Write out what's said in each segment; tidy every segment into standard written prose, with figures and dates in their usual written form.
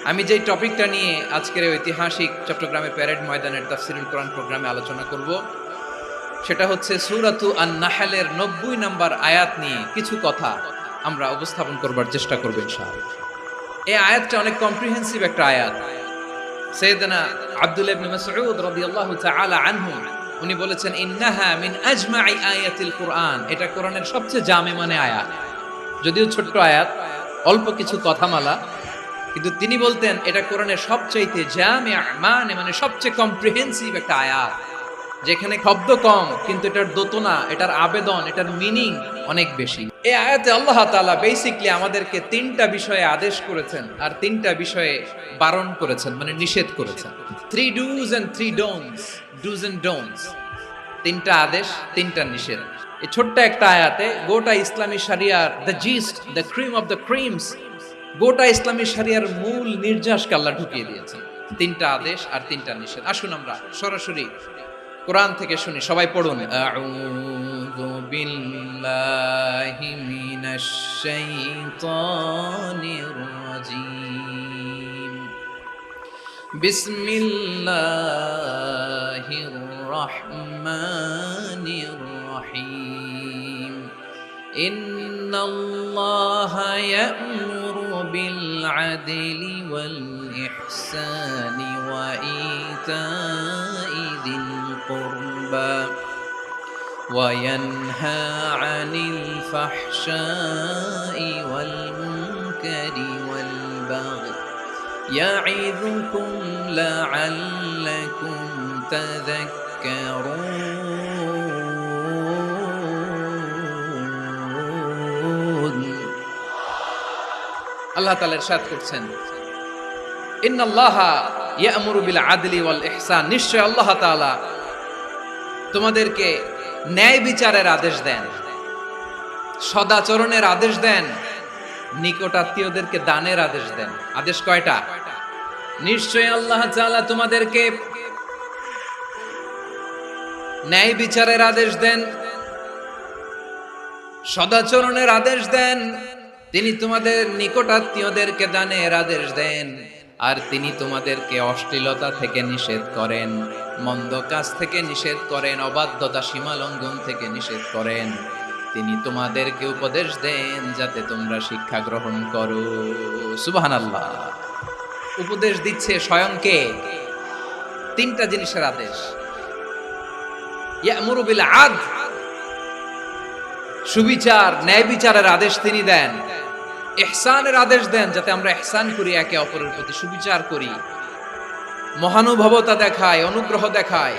আমি যেই টপিকটা নিয়ে আজকের এই ঐতিহাসিক চট্টগ্রামের প্যারেড ময়দানের তাফসিরুল কোরআন প্রোগ্রামে আলোচনা করব সেটা হচ্ছে সূরাতু আন-নাহলের 90 নম্বর আয়াত নিয়ে কিছু কথা আমরা উপস্থাপন করবার চেষ্টা করব ইনশাআল্লাহ। এই আয়াতটা অনেক কম্প্রিহেন্সিভ একটা আয়াত। সাইয়েদনা আব্দুল্লাহ ইবনে মাসউদ রাদিয়াল্লাহু তাআলা আনহু উনি বলেছেন, ইন্নাহা মিন আজমাই আয়াতিল কোরআন, এটা কোরআনের সবচেয়ে জামে মানে আয়াত। যদিও ছোট্ট আয়াত, অল্প কিছু কথামালা, কিন্তু তিনি বলতেন এটা কোরআনের সবচাইতে জামে মানে সবচেয়ে কম্প্রিহেন্সিভ একটা আয়াত, যেখানে শব্দ কম কিন্তু এটার দোতনা, এটার আবেদন, এটার মিনিং অনেক বেশি। এই আয়াতে আল্লাহ তাআলা বেসিক্যালি আমাদেরকে তিনটা বিষয়ে আদেশ করেছেন আর তিনটা বিষয়ে বারণ করেছেন, মানে নিষেধ করেছেন। 3 do's and 3 don'ts, do's and don'ts, তিনটা আদেশ, তিনটা নিষেধ। এই ছোট্ট একটা আয়াতে গোটা ইসলামী শরিয়ার the gist, the cream of the creams, গোটা ইসলামী শরিয়ার মূল নির্যাসকে আল্লাহ ঢুকিয়ে দিয়েছেন। তিনটা আদেশ আর তিনটা নিষেধ। আসুন আমরা সরাসরি কোরআন থেকে শুনি, সবাই পড়ুন। আউযু বিল্লাহি মিনাশ শাইতানির রাজীম। বিসমিল্লাহির রাহমানির রাহিম। ইন্নাল্লাহা ইয়া'মুরু বিল আদলি ওয়াল ইহসানি ওয়া ইতা'i যিল কুরবা ওয়া ইয়ানহা আনিল ফাহশাই ওয়াল মুনকারি ওয়াল বাগই ইয়া'iযুকুম লা'আল্লাকুম তাযাক্কারুন। আল্লাহ তাআলা ইরশাদ করছেন, ইন্নাল্লাহা ইয়া'মুরু বিল আদলি ওয়াল ইহসান, নিশ্চয় আল্লাহ তাআলা তোমাদেরকে ন্যায় বিচারের আদেশ দেন, সদাচরণের আদেশ দেন, নিকটাত্মীয়দেরকে দানের আদেশ দেন। আদেশ কয়টা? নিশ্চয় আল্লাহ তাআলা তোমাদেরকে ন্যায় বিচারের আদেশ দেন, সদাচরণের আদেশ দেন, তিনি তোমাদের নিকটাত্মীয়দেরকে দানের আদেশ দেন, আর তিনি তোমাদেরকে অশ্লীলতা থেকে নিষেধ করেন, মন্দ কাজ থেকে নিষেধ করেন, অবাধ্যতা সীমা লঙ্ঘন থেকে নিষেধ করেন। তিনি তোমাদেরকে উপদেশ দেন যাতে তোমরা শিক্ষা গ্রহণ করো। সুবহানাল্লাহ। উপদেশ দিচ্ছে স্বয়ং কে? তিনটা জিনিসের আদেশ। ইয়া'মুরু বিল আদল, সুবিচার, ন্যায় বিচারের আদেশ তিনি দেন। ইহসানের আদেশ দেন, যাতে আমরা ইহসান করি, একে অপরের প্রতি সুবিচার করি, মহানুভবতা দেখায়, অনুগ্রহ দেখায়,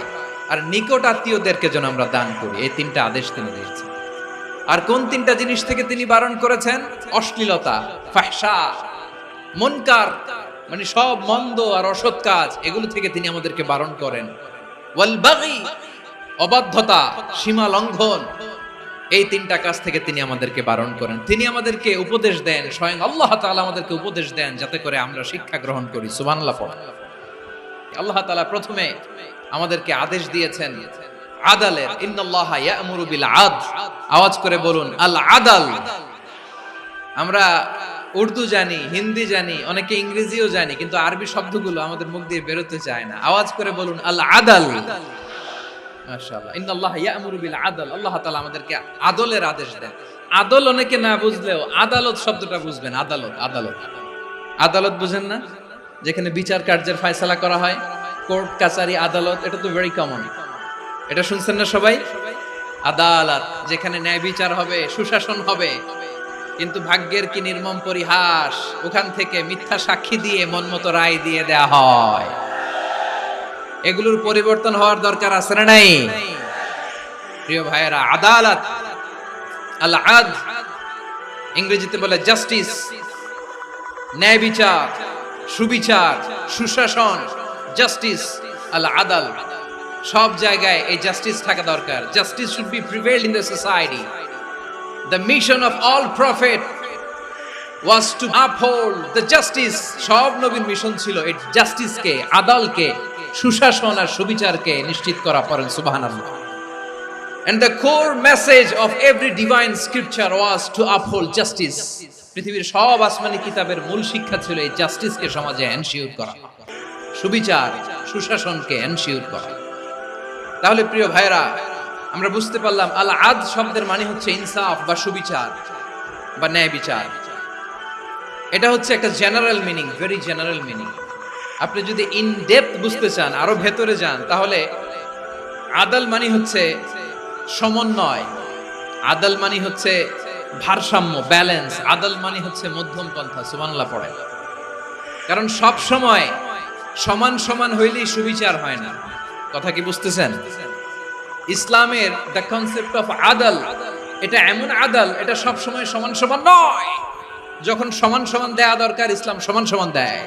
আর নিকট আত্মীয়দেরকে যেন আমরা দান করি। এই তিনটা আদেশ তিনি দিয়েছেন। আর কোন তিনটা জিনিস থেকে তিনি বারণ করেছেন? অশ্লীলতা, ফাহশা, মুনকার, মানে সব মন্দ আর অসৎ কাজ, এগুলো থেকে তিনি আমাদেরকে বারণ করেন। ওয়াল বাগি, অবাধ্যতা, সীমা লঙ্ঘন, এই তিনটা কাজ থেকে তিনি আমাদেরকে বারণ করেন। তিনি আমাদেরকে উপদেশ দেন, স্বয়ং আল্লাহ তাআলা আমাদেরকে উপদেশ দেন যাতে করে আমরা শিক্ষা গ্রহণ করি। সুবহানাল্লাহ পড়া। আল্লাহ তাআলা প্রথমে আমাদেরকে আদেশ দিয়েছেন আদালের। ইন্নাল্লাহা ইয়া'মুরু বিল আদল, আওয়াজ করে বলুন আল আদাল। আমরা উর্দু জানি, হিন্দি জানি, অনেকে ইংরেজিও জানি, কিন্তু আরবি শব্দগুলো আমাদের মুখ দিয়ে বেরোতে চায় না। আওয়াজ করে বলুন আল আদাল। মাশাআল্লাহ। ইন্নাল্লাহা ইয়া'মুরু বিল আদল, আল্লাহ তাআলা আমাদেরকে আদলের আদেশ দেন। আদল অনেকে না বুঝলেও আদালত শব্দটা বুঝবেন। আদালত, আদালত, আদালত বুঝেন না? যেখানে বিচার কার্যের ফয়সালা করা হয়, কোর্ট কাচারি আদালত, এটা তো ভেরি কমন। এটা শুনছেন না সবাই? আদালত, যেখানে ন্যায় বিচার হবে, সুশাসন হবে। কিন্তু ভাগ্যের কি নির্মম পরিহাস, ওখান থেকে মিথ্যা সাক্ষী দিয়ে মনমতো রায় দিয়ে দেয়া হয়। এগুলোর পরিবর্তন হওয়ার দরকার আছে না নাই? প্রিয় ভাইয়েরা, আদালত, আল আদল, ইংরেজিতে বলে জাস্টিস, ন্যায় বিচার, সুবিচার, সুশাসন, জাস্টিস, আল আদল, সব জায়গায় এই জাস্টিস থাকা দরকার। Justice should be prevailed in the society. The mission of all prophet was to uphold the justice. সব নবীর মিশন ছিল এই জাস্টিসকে, আদালকে, সুশাসন আর সুবিচারকে নিশ্চিত করা। পড়েন সুবহানাল্লাহ। And the core message of every divine scripture was to uphold justice. পৃথিবীর সব আসমানি কিতাবের মূল শিক্ষা ছিল এই জাস্টিসকে সমাজে এনশিওর করা, সুবিচার সুশাসনকে এনশিওর করা। তাহলে প্রিয় ভাইরা, আমরা বুঝতে পারলাম আল আদ শব্দের মানে হচ্ছে ইনসাফ বা সুবিচার বা ন্যায় বিচার। এটা হচ্ছে একটা general meaning, very general meaning. আপনি যদি ইন ডেপথ বুঝতে চান, আরো ভেতরে যান, তাহলে আদাল মানে হচ্ছে সমন্বয়, আদাল মানে হচ্ছে ভারসাম্য, ব্যালেন্স। আদাল মানে হচ্ছে মধ্যম পন্থা। সুবহানাল্লাহ পড়ে। কারণ সব সময় সমান সমান হইলেই সুবিচার হয় না। কথা কি বুঝতেছেন? ইসলামের দ্য কনসেপ্ট অফ আদাল, এটা এমন আদাল, এটা সব সময় সমান সমান নয়। যখন সমান সমান দেয়া দরকার, ইসলাম সমান সমান দেয়।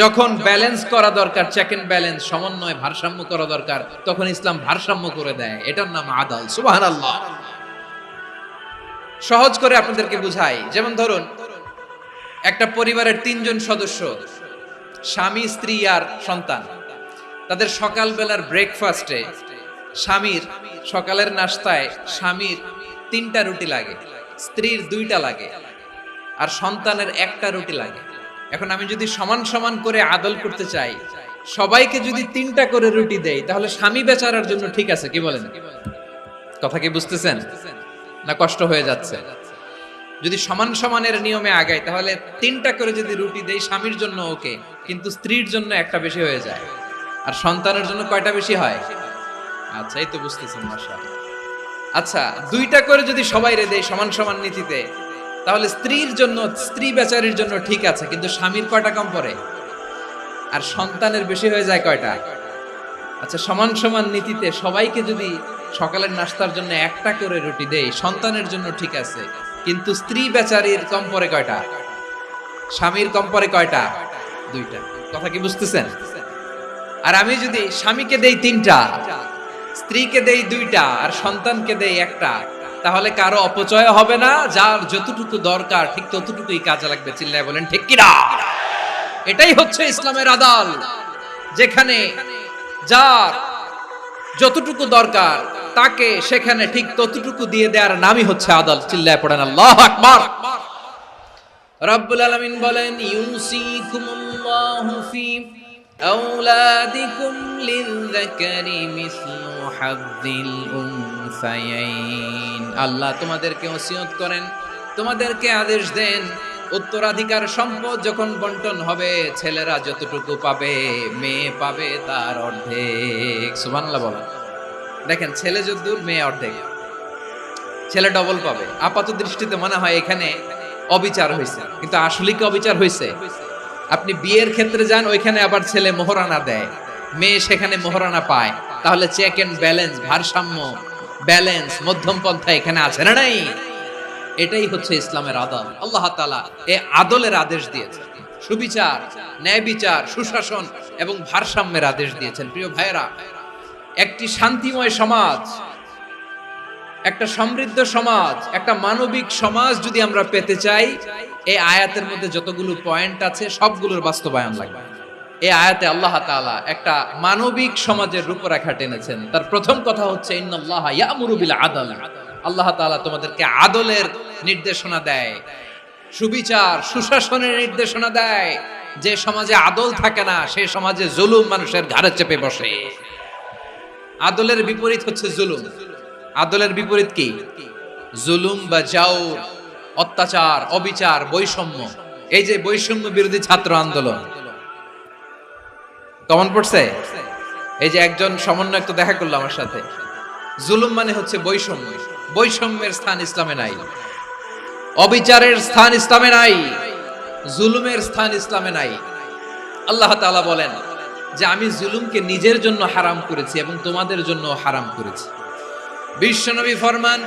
যখন ব্যালেন্স করা দরকার, চেক এন্ড ব্যালেন্স, সমন্বয়, ভারসাম্য করা দরকার, তখন ইসলাম ভারসাম্য করে দেয়। এটার নাম আদাল। সুবহানাল্লাহ। সহজ করে আপনাদেরকে বুঝাই। যেমন ধরুন, একটা পরিবারের 3 জন সদস্য, স্বামী, স্ত্রী আর সন্তান। তাদের সকালবেলার ব্রেকফাস্টে স্বামীর, সকালের নাস্তায় স্বামীর 3টা রুটি লাগে, স্ত্রীর 2টা লাগে, আর সন্তানের 1টা রুটি লাগে। এখন আমি যদি সমান সমান করে আদল করতে চাই, সবাইকে যদি 3টা করে রুটি দেই, তাহলে স্বামী বেচারার জন্য ঠিক আছে? কি বলেন? কথা কি বুঝতেছেন না কষ্ট হয়ে যাচ্ছে? যদি সমান সমানের নিয়মে আগাই, তাহলে 3টা করে যদি রুটি দেই, স্বামীর জন্য ওকে, কিন্তু স্ত্রীর জন্য 1টা বেশি হয়ে যায়। আর সন্তানের জন্য কয়টা বেশি হয়? আচ্ছা, এই তো বুঝতেছেন মাশাআল্লাহ। আচ্ছা, 2টা করে যদি সবাই রে দেই সমান সমান নীতিতে, তাহলে স্ত্রীর জন্য, স্ত্রী বেচারির জন্য ঠিক আছে, কিন্তু স্বামীর কয়টা কম পড়ে? আর সন্তানের বেশি হয়ে যায় কয়টা? আচ্ছা, সমান সমান নীতিতে সবাইকে যদি সকালের নাস্তার জন্য 1টা করে রুটি দেই, সন্তানের জন্য ঠিক আছে, কিন্তু স্ত্রী বেচারির কম পড়ে কয়টা? স্বামীর কম পড়ে কয়টা? 2টা। কথা কি বুঝতেছেন? আর আমি যদি স্বামীকে দেই 3টা, স্ত্রীকে দেই 2টা, আর সন্তানকে দেই 1টা, তাহলে কারো অপচয় হবে না। যার যতটুকু দরকার ঠিক ততটুকুই কাজে লাগবে। চিল্লায় বলেন ঠিক কি না? এটাই হচ্ছে ইসলামের আদাল, যেখানে যার যতটুকু দরকার তাকে সেখানে ঠিক ততটুকু দিয়ে দেওয়ার নামই হচ্ছে আদাল। চিল্লায় পড়েন আল্লাহু আকবার। রব্বুল আলামিন বলেন, ইউসিকুমুল্লাহু ফি আওলাদিকুম লিযযাকারি মিসলু হাযযিল উনসায়াইন। আল্লাহ তোমাদেরকে ওসিয়ত করেন, তোমাদেরকে আদেশ দেন, উত্তরাধিকার সম্পদ যখন বন্টন হবে, ছেলেরা যতটুকু পাবে, মেয়ে পাবে তার অর্ধেক। সুবহানাল্লাহ বলেন। দেখেন, ছেলে যতদূর, মেয়ে অর্ধেক, ছেলে ডবল পাবে। আপাত দৃষ্টিতে মনে হয় এখানে অবিচার হয়েছে, কিন্তু আসলে কি অবিচার হয়েছে? আপনি বিয়ের ক্ষেত্রে যান, ওইখানে আবার ছেলে মোহরানা দেয়, মেয়ে সেখানে মোহরানা পায়। তাহলে চেক এন্ড ব্যালেন্স, ভারসাম্য, ব্যালেন্স, মধ্যম পন্থা এখানে আছে না নাই? এটাই হচ্ছে ইসলামের আদল। আল্লাহ তাআলা এই আদলের আদেশ দিয়েছেন, সুবিচার, ন্যায় বিচার, সুশাসন এবং ভারসাম্যের আদেশ দিয়েছেন। প্রিয় ভাইয়েরা, একটি শান্তিময় সমাজ, একটা সমৃদ্ধ সমাজ, একটা মানবিক সমাজ যদি আমরা পেতে চাই, এই আয়াতের মধ্যে যতগুলো পয়েন্ট আছে সবগুলোর বাস্তবায়ন লাগবে। এই আয়াতে আল্লাহ তাআলা একটা মানবিক সমাজের রূপরেখা টেনেছেন। তার প্রথম কথা হচ্ছে, ইন্নাল্লাহা ইয়ামুরু বিল আদল। আল্লাহ তাআলা তোমাদেরকে আদলের নির্দেশনা দেয়, সুবিচার, সুশাসনের নির্দেশনা দেয়। যে সমাজে আদল থাকে না, সেই সমাজে জুলুম মানুষের ঘাড়ে চেপে বসে। আদলের বিপরীত হচ্ছে জুলুম। আদলের বিপরীত কি? জুলুম বা জাওর, অত্যাচার, অবিচার, বৈষম্য। এই যে বৈষম্য বিরোধী ছাত্র আন্দোলন কমন পড়ছে? এই যে একজন সমন্বয়ক তো দেখা করলো আমার সাথে। জুলুম মানে হচ্ছে বৈষম্য। বৈষম্যের স্থান ইসলামে নাই, অবিচারের স্থান ইসলামে নাই, জুলুমের স্থান ইসলামে নাই। আল্লাহ তাআলা বলেন যে আমি জুলুমকে নিজের জন্য হারাম করেছি এবং তোমাদের জন্য হারাম করেছি। বিশ্বনবী ফরমান,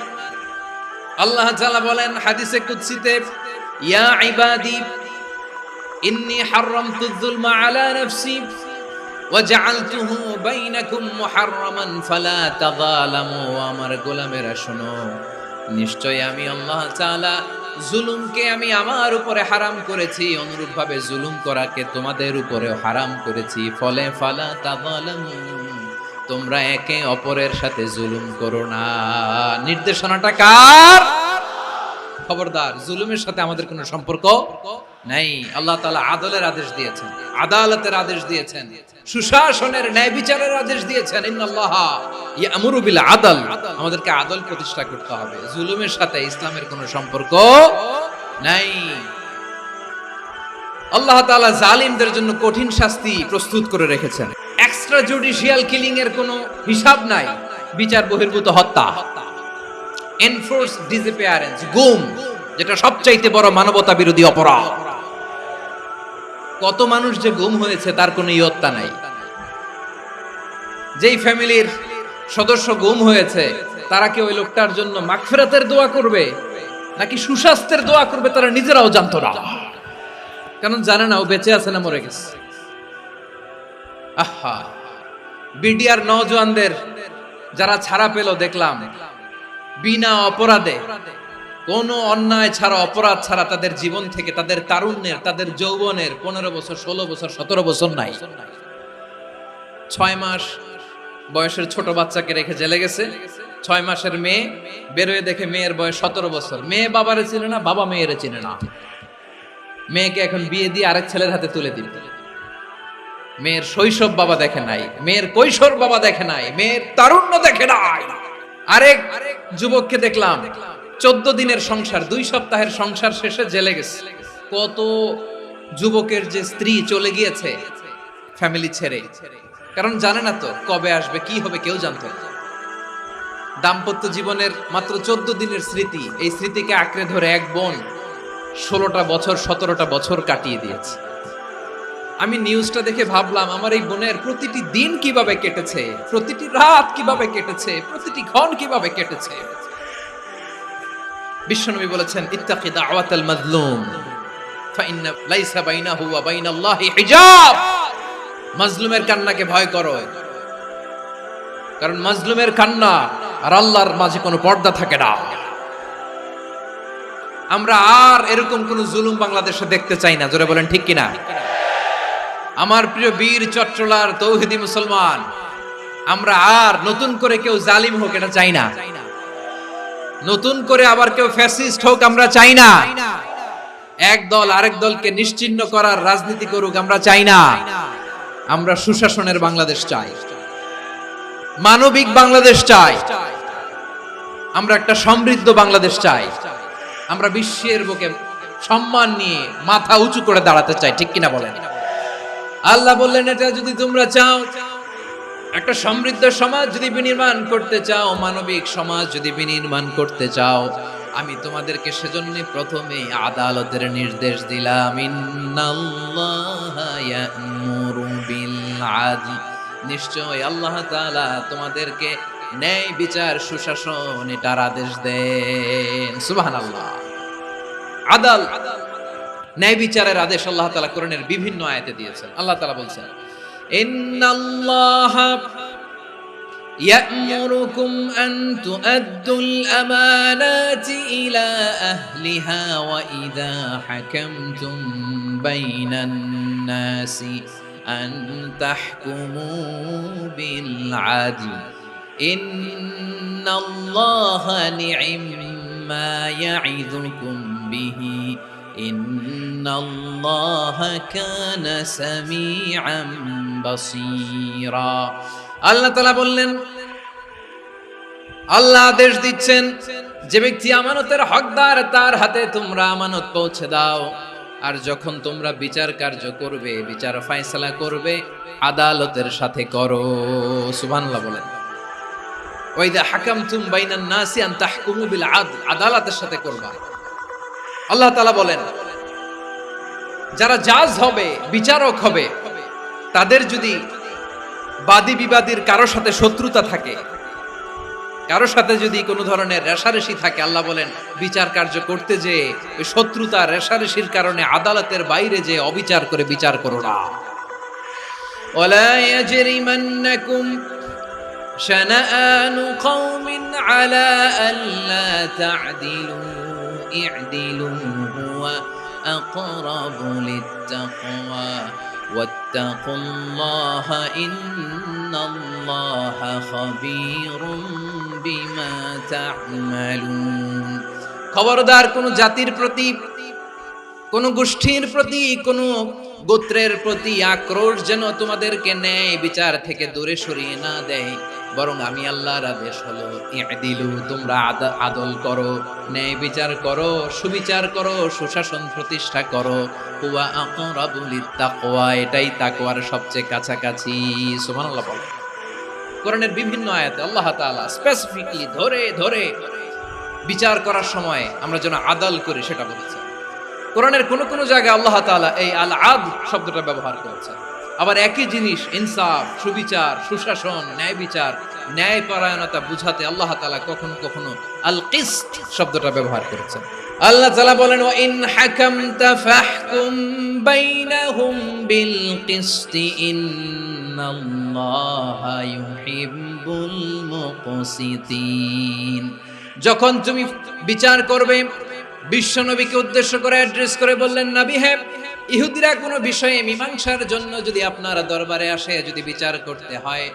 আল্লাহ তাআলা বলেন হাদিসে কুদসিতে, ইয়া ইবাদি ইন্নী হারামতু যুলমা আলা নাফসি ওয়া জাআলতুহু বাইনাকুম মুহাররামান ফালা তাযালামু। আমার গোলামেরা শোনো, নিশ্চয় আমি আল্লাহ তাআলা জুলুমকে আমি আমার উপরে হারাম করেছি, অনুরূপভাবে জুলুম করাকে তোমাদের উপরেও হারাম করেছি। ফলে ফালা তাযালামু, তোমরা একে অপরের সাথে জুলুম করো না। নির্দেশনাটা কার? খবরদার, জুলুমের সাথে আমাদের কোনো সম্পর্ক নাই। আল্লাহ তাআলা আদলের আদেশ দিয়েছেন, আদালতের আদেশ দিয়েছেন, সুশাসনের, ন্যায় বিচারের আদেশ দিয়েছেন। ইন্নাল্লাহা ইয়ামুরু বিল আদল, আমাদেরকে আদল প্রতিষ্ঠা করতে হবে। জুলুমের সাথে ইসলামের কোনো সম্পর্ক নাই। আল্লাহ তাআলা জালিমদের জন্য কঠিন শাস্তি প্রস্তুত করে রেখেছেন। এক্সট্রা জুডিশিয়াল কিলিং এর কোনো হিসাব নাই। বিচার বহির্ভূত হত্যা, এনফোর্স ডিসঅ্যাপিয়ারেন্স, গুম, যেটা সবচাইতে বড় মানবতা বিরোধী অপরাধ। কত মানুষ যে গুম হয়েছে তার কোনো ইয়ত্তা নাই। যেই ফ্যামিলির সদস্য গুম হয়েছে তারা কি ওই লোকটার জন্য মাগফিরাতের দোয়া করবে নাকি সুস্বাস্থ্যের দোয়া করবে তারা নিজেরাও জানতো না, কারণ জানে না ও বেঁচে আছে না মরে গেছে। আহা, বিডিআর নওজোয়ানদের যারা ছাড়া পেল দেখলাম, বিনা অপরাধে, কোনো অন্যায় ছাড়া, অপরাধ ছাড়া তাদের জীবন থেকে, তাদের তারুণ্যের, তাদের যৌবনের 15 বছর, 16 বছর, 17 বছর নাই, 6 মাস বয়সের ছোট বাচ্চাকে রেখে জেলে গেছে। 6 মাসের মেয়ে বেরোয় দেখে মেয়ের বয়স 17 বছর। মেয়ে বাবারে চিনে না, বাবা মেয়েরে চিনে না। মেয়েকে এখন বিয়ে দিয়ে আরেক ছেলের হাতে তুলে দিবে। মেয়ের শৈশব বাবা দেখে নাই, মেয়ের কৈশোর বাবা দেখে নাই, মেয়ের তারুণ্য দেখে নাই। আরেক যুবককে দেখলাম 14 দিনের সংসার, 2 সপ্তাহের সংসার শেষে জেলে গেছে। কত যুবকের যে স্ত্রী চলে গিয়েছে ফ্যামিলি ছেড়ে, কারণ জানে না তো কবে আসবে, কি হবে, কেউ জানতো না। দাম্পত্য জীবনের মাত্র 14 দিনের স্মৃতি, এই স্মৃতিকে আঁকড়ে ধরে এক বোন 16টা বছর, 17টা বছর কাটিয়ে দিয়েছে। আমি নিউজটা দেখে ভাবলাম, আমার এই বোনের প্রতিটি দিন কিভাবে কেটেছে, প্রতিটি রাত কিভাবে কেটেছে, প্রতিটি ক্ষণ কিভাবে কেটেছে। বিশ্বনবী বলেছেন, ইত্তাকি দাওয়াতাল মাজলুম ফাইন্না লাইসা বাইনাহু ওয়া বাইনাল্লাহি হিজাব। মাজলুমের কান্নাকে ভয় করো, কারণ মাজলুমের কান্না আর আল্লাহর মাঝে কোনো পর্দা থাকে না। আমরা আর এরকম কোন জুলুম বাংলাদেশে দেখতে চাই না। জোরে বলেন ঠিক কিনা? আমার প্রিয় বীর চট্টলার তৌহিদি মুসলমান, আমরা আর নতুন করে কেউ জালিম হোক এটা চাই না। নতুন করে আবার কেউ ফ্যাসিস্ট হোক আমরা চাই না। এক দল আরেক দলকে নিশ্চিহ্ন করার রাজনীতি করুক আমরা চাই না। আমরা সুশাসনের বাংলাদেশ চাই, মানবিক বাংলাদেশ চাই, আমরা একটা সমৃদ্ধ বাংলাদেশ চাই। আমরা বিশ্বের বুকে সম্মান নিয়ে মাথা উঁচু করে দাঁড়াতে চাই, ঠিক কিনা বলেন? আল্লাহ বললেন, এটা যদি তোমরা চাও, একটা সমৃদ্ধ সমাজ যদি বিনির্মাণ করতে চাও, মানবিক সমাজ যদি বিনির্মাণ করতে চাও, আমি তোমাদেরকে সেজন্য প্রথমে আদালতের নির্দেশ দিলাম। ইন্নাল্লাহা ইয়া'মুরু বিল আদল, নিশ্চয় আল্লাহ তাআলা তোমাদেরকে ন্যায় বিচার, সুশাসন এটার আদেশ দেন। সুবহানাল্লাহ। আদাল, ন্যায় বিচারের আদেশ আল্লাহ তাআলা কোরআনের বিভিন্ন আয়াতে দিয়েছেন। আল্লাহ তাআলা বলছেন, ইন্নাল্লাহা ইয়া'মুরুকুম আন তুআদ্দুল আমানাতি ইলা আহলিহা ওয়া ইযা হাকামতুম বাইনান নাসি আন তাহকুমু বিল আদল ইন্নাল্লাহা নি'ম্মা ইয়া'iযুকুম বিহি ইন্নাল্লাহা কানা সামিআন বাসীরা। আল্লাহ তাআলা বললেন, আল্লাহ আদেশ দিচ্ছেন, যে ব্যক্তি আমানতের হকদার তার হাতে তোমরা আমানত পৌঁছে দাও। আর যখন তোমরা বিচার কার্য করবে, বিচার ফয়সালা করবে, আদালতের সাথে করো। সুবহানাল্লাহ বলেন। ওয়া ইযা হাকামতুম বাইনান নাসি আন তাহকুমু বিল আদল, আদালতের সাথে করবা। আল্লাহ তাআলা বলেন, যারা জাজ হবে, বিচারক হবে, তাদের যদি বাদী বিবাদীর কারোর সাথে শত্রুতা থাকে, কারোর সাথে যদি কোনো ধরনের রেষারেষি থাকে, আল্লাহ বলেন বিচার কার্য করতে যে ওই শত্রুতা রেষারেষির কারণে আদালতের বাইরে যে অবিচার করে বিচার করো না। ওয়ালা ইয়াজরিমান্নাকুম শানাআনু কওমিন আলা আল্লা তা'দিলু ই'দিলু হুয়া আকরাবু লিত্তাকওয়া ওয়াত্তাকুল্লাহা ইন্নাল্লাহা খাবীরুম বিমা তা'মালুন। খবরদার কোন জাতির প্রতি, কোন গোষ্ঠীর প্রতি, কোন গোত্রের প্রতি আক্রোশ যেন তোমাদেরকে ন্যায় বিচার থেকে দূরে সরিয়ে না দেয়, বরং আমি আল্লাহর আদেশ হলো ইদিলু, তোমরা আদল করো, ন্যায় বিচার করো, সুবিচার করো, সুশাসন প্রতিষ্ঠা করো। হুয়া আকরাবু লিত্তাকওয়া, এটাই তাকওয়ার সবচেয়ে কাছাকাছি। সুবহানাল্লাহ বলো। কোরআনের বিভিন্ন আয়াতে আল্লাহ তাআলা স্পেসিফিকলি ধরে ধরে বিচার করার সময় আমরা যেন আদল করি সেটা বলেছেন। কোরআনের কোন কোন জায়গায় আল্লাহ তাআলা এই আল আদল শব্দটা ব্যবহার করেছেন। আবার একই জিনিস ইনসাফ, সুবিচার, সুশাসন, ন্যায় বিচার, ন্যায় পরায়ণতা বুঝাতে আল্লাহ তাআলা কখনো কখনো আল কিসত শব্দটা ব্যবহার করেছেন। আল্লাহ তাআলা বলেন ওয়া ইন হাকামতা ফাহকুম বাইনাহুম বিল কিসতি ইন্নাল্লাহা ইউহিব্বুল মুকসিতিন। যখন তুমি বিচার করবে, বিশ্বনবীকে উদ্দেশ্য করে অ্যাড্রেস করে বললেন, নবী হ্যাঁ, ইহুদিরা কোনো বিষয়ে মীমাংসার জন্য যদি আপনার দরবারে আসে, যদি বিচার করতে হয়,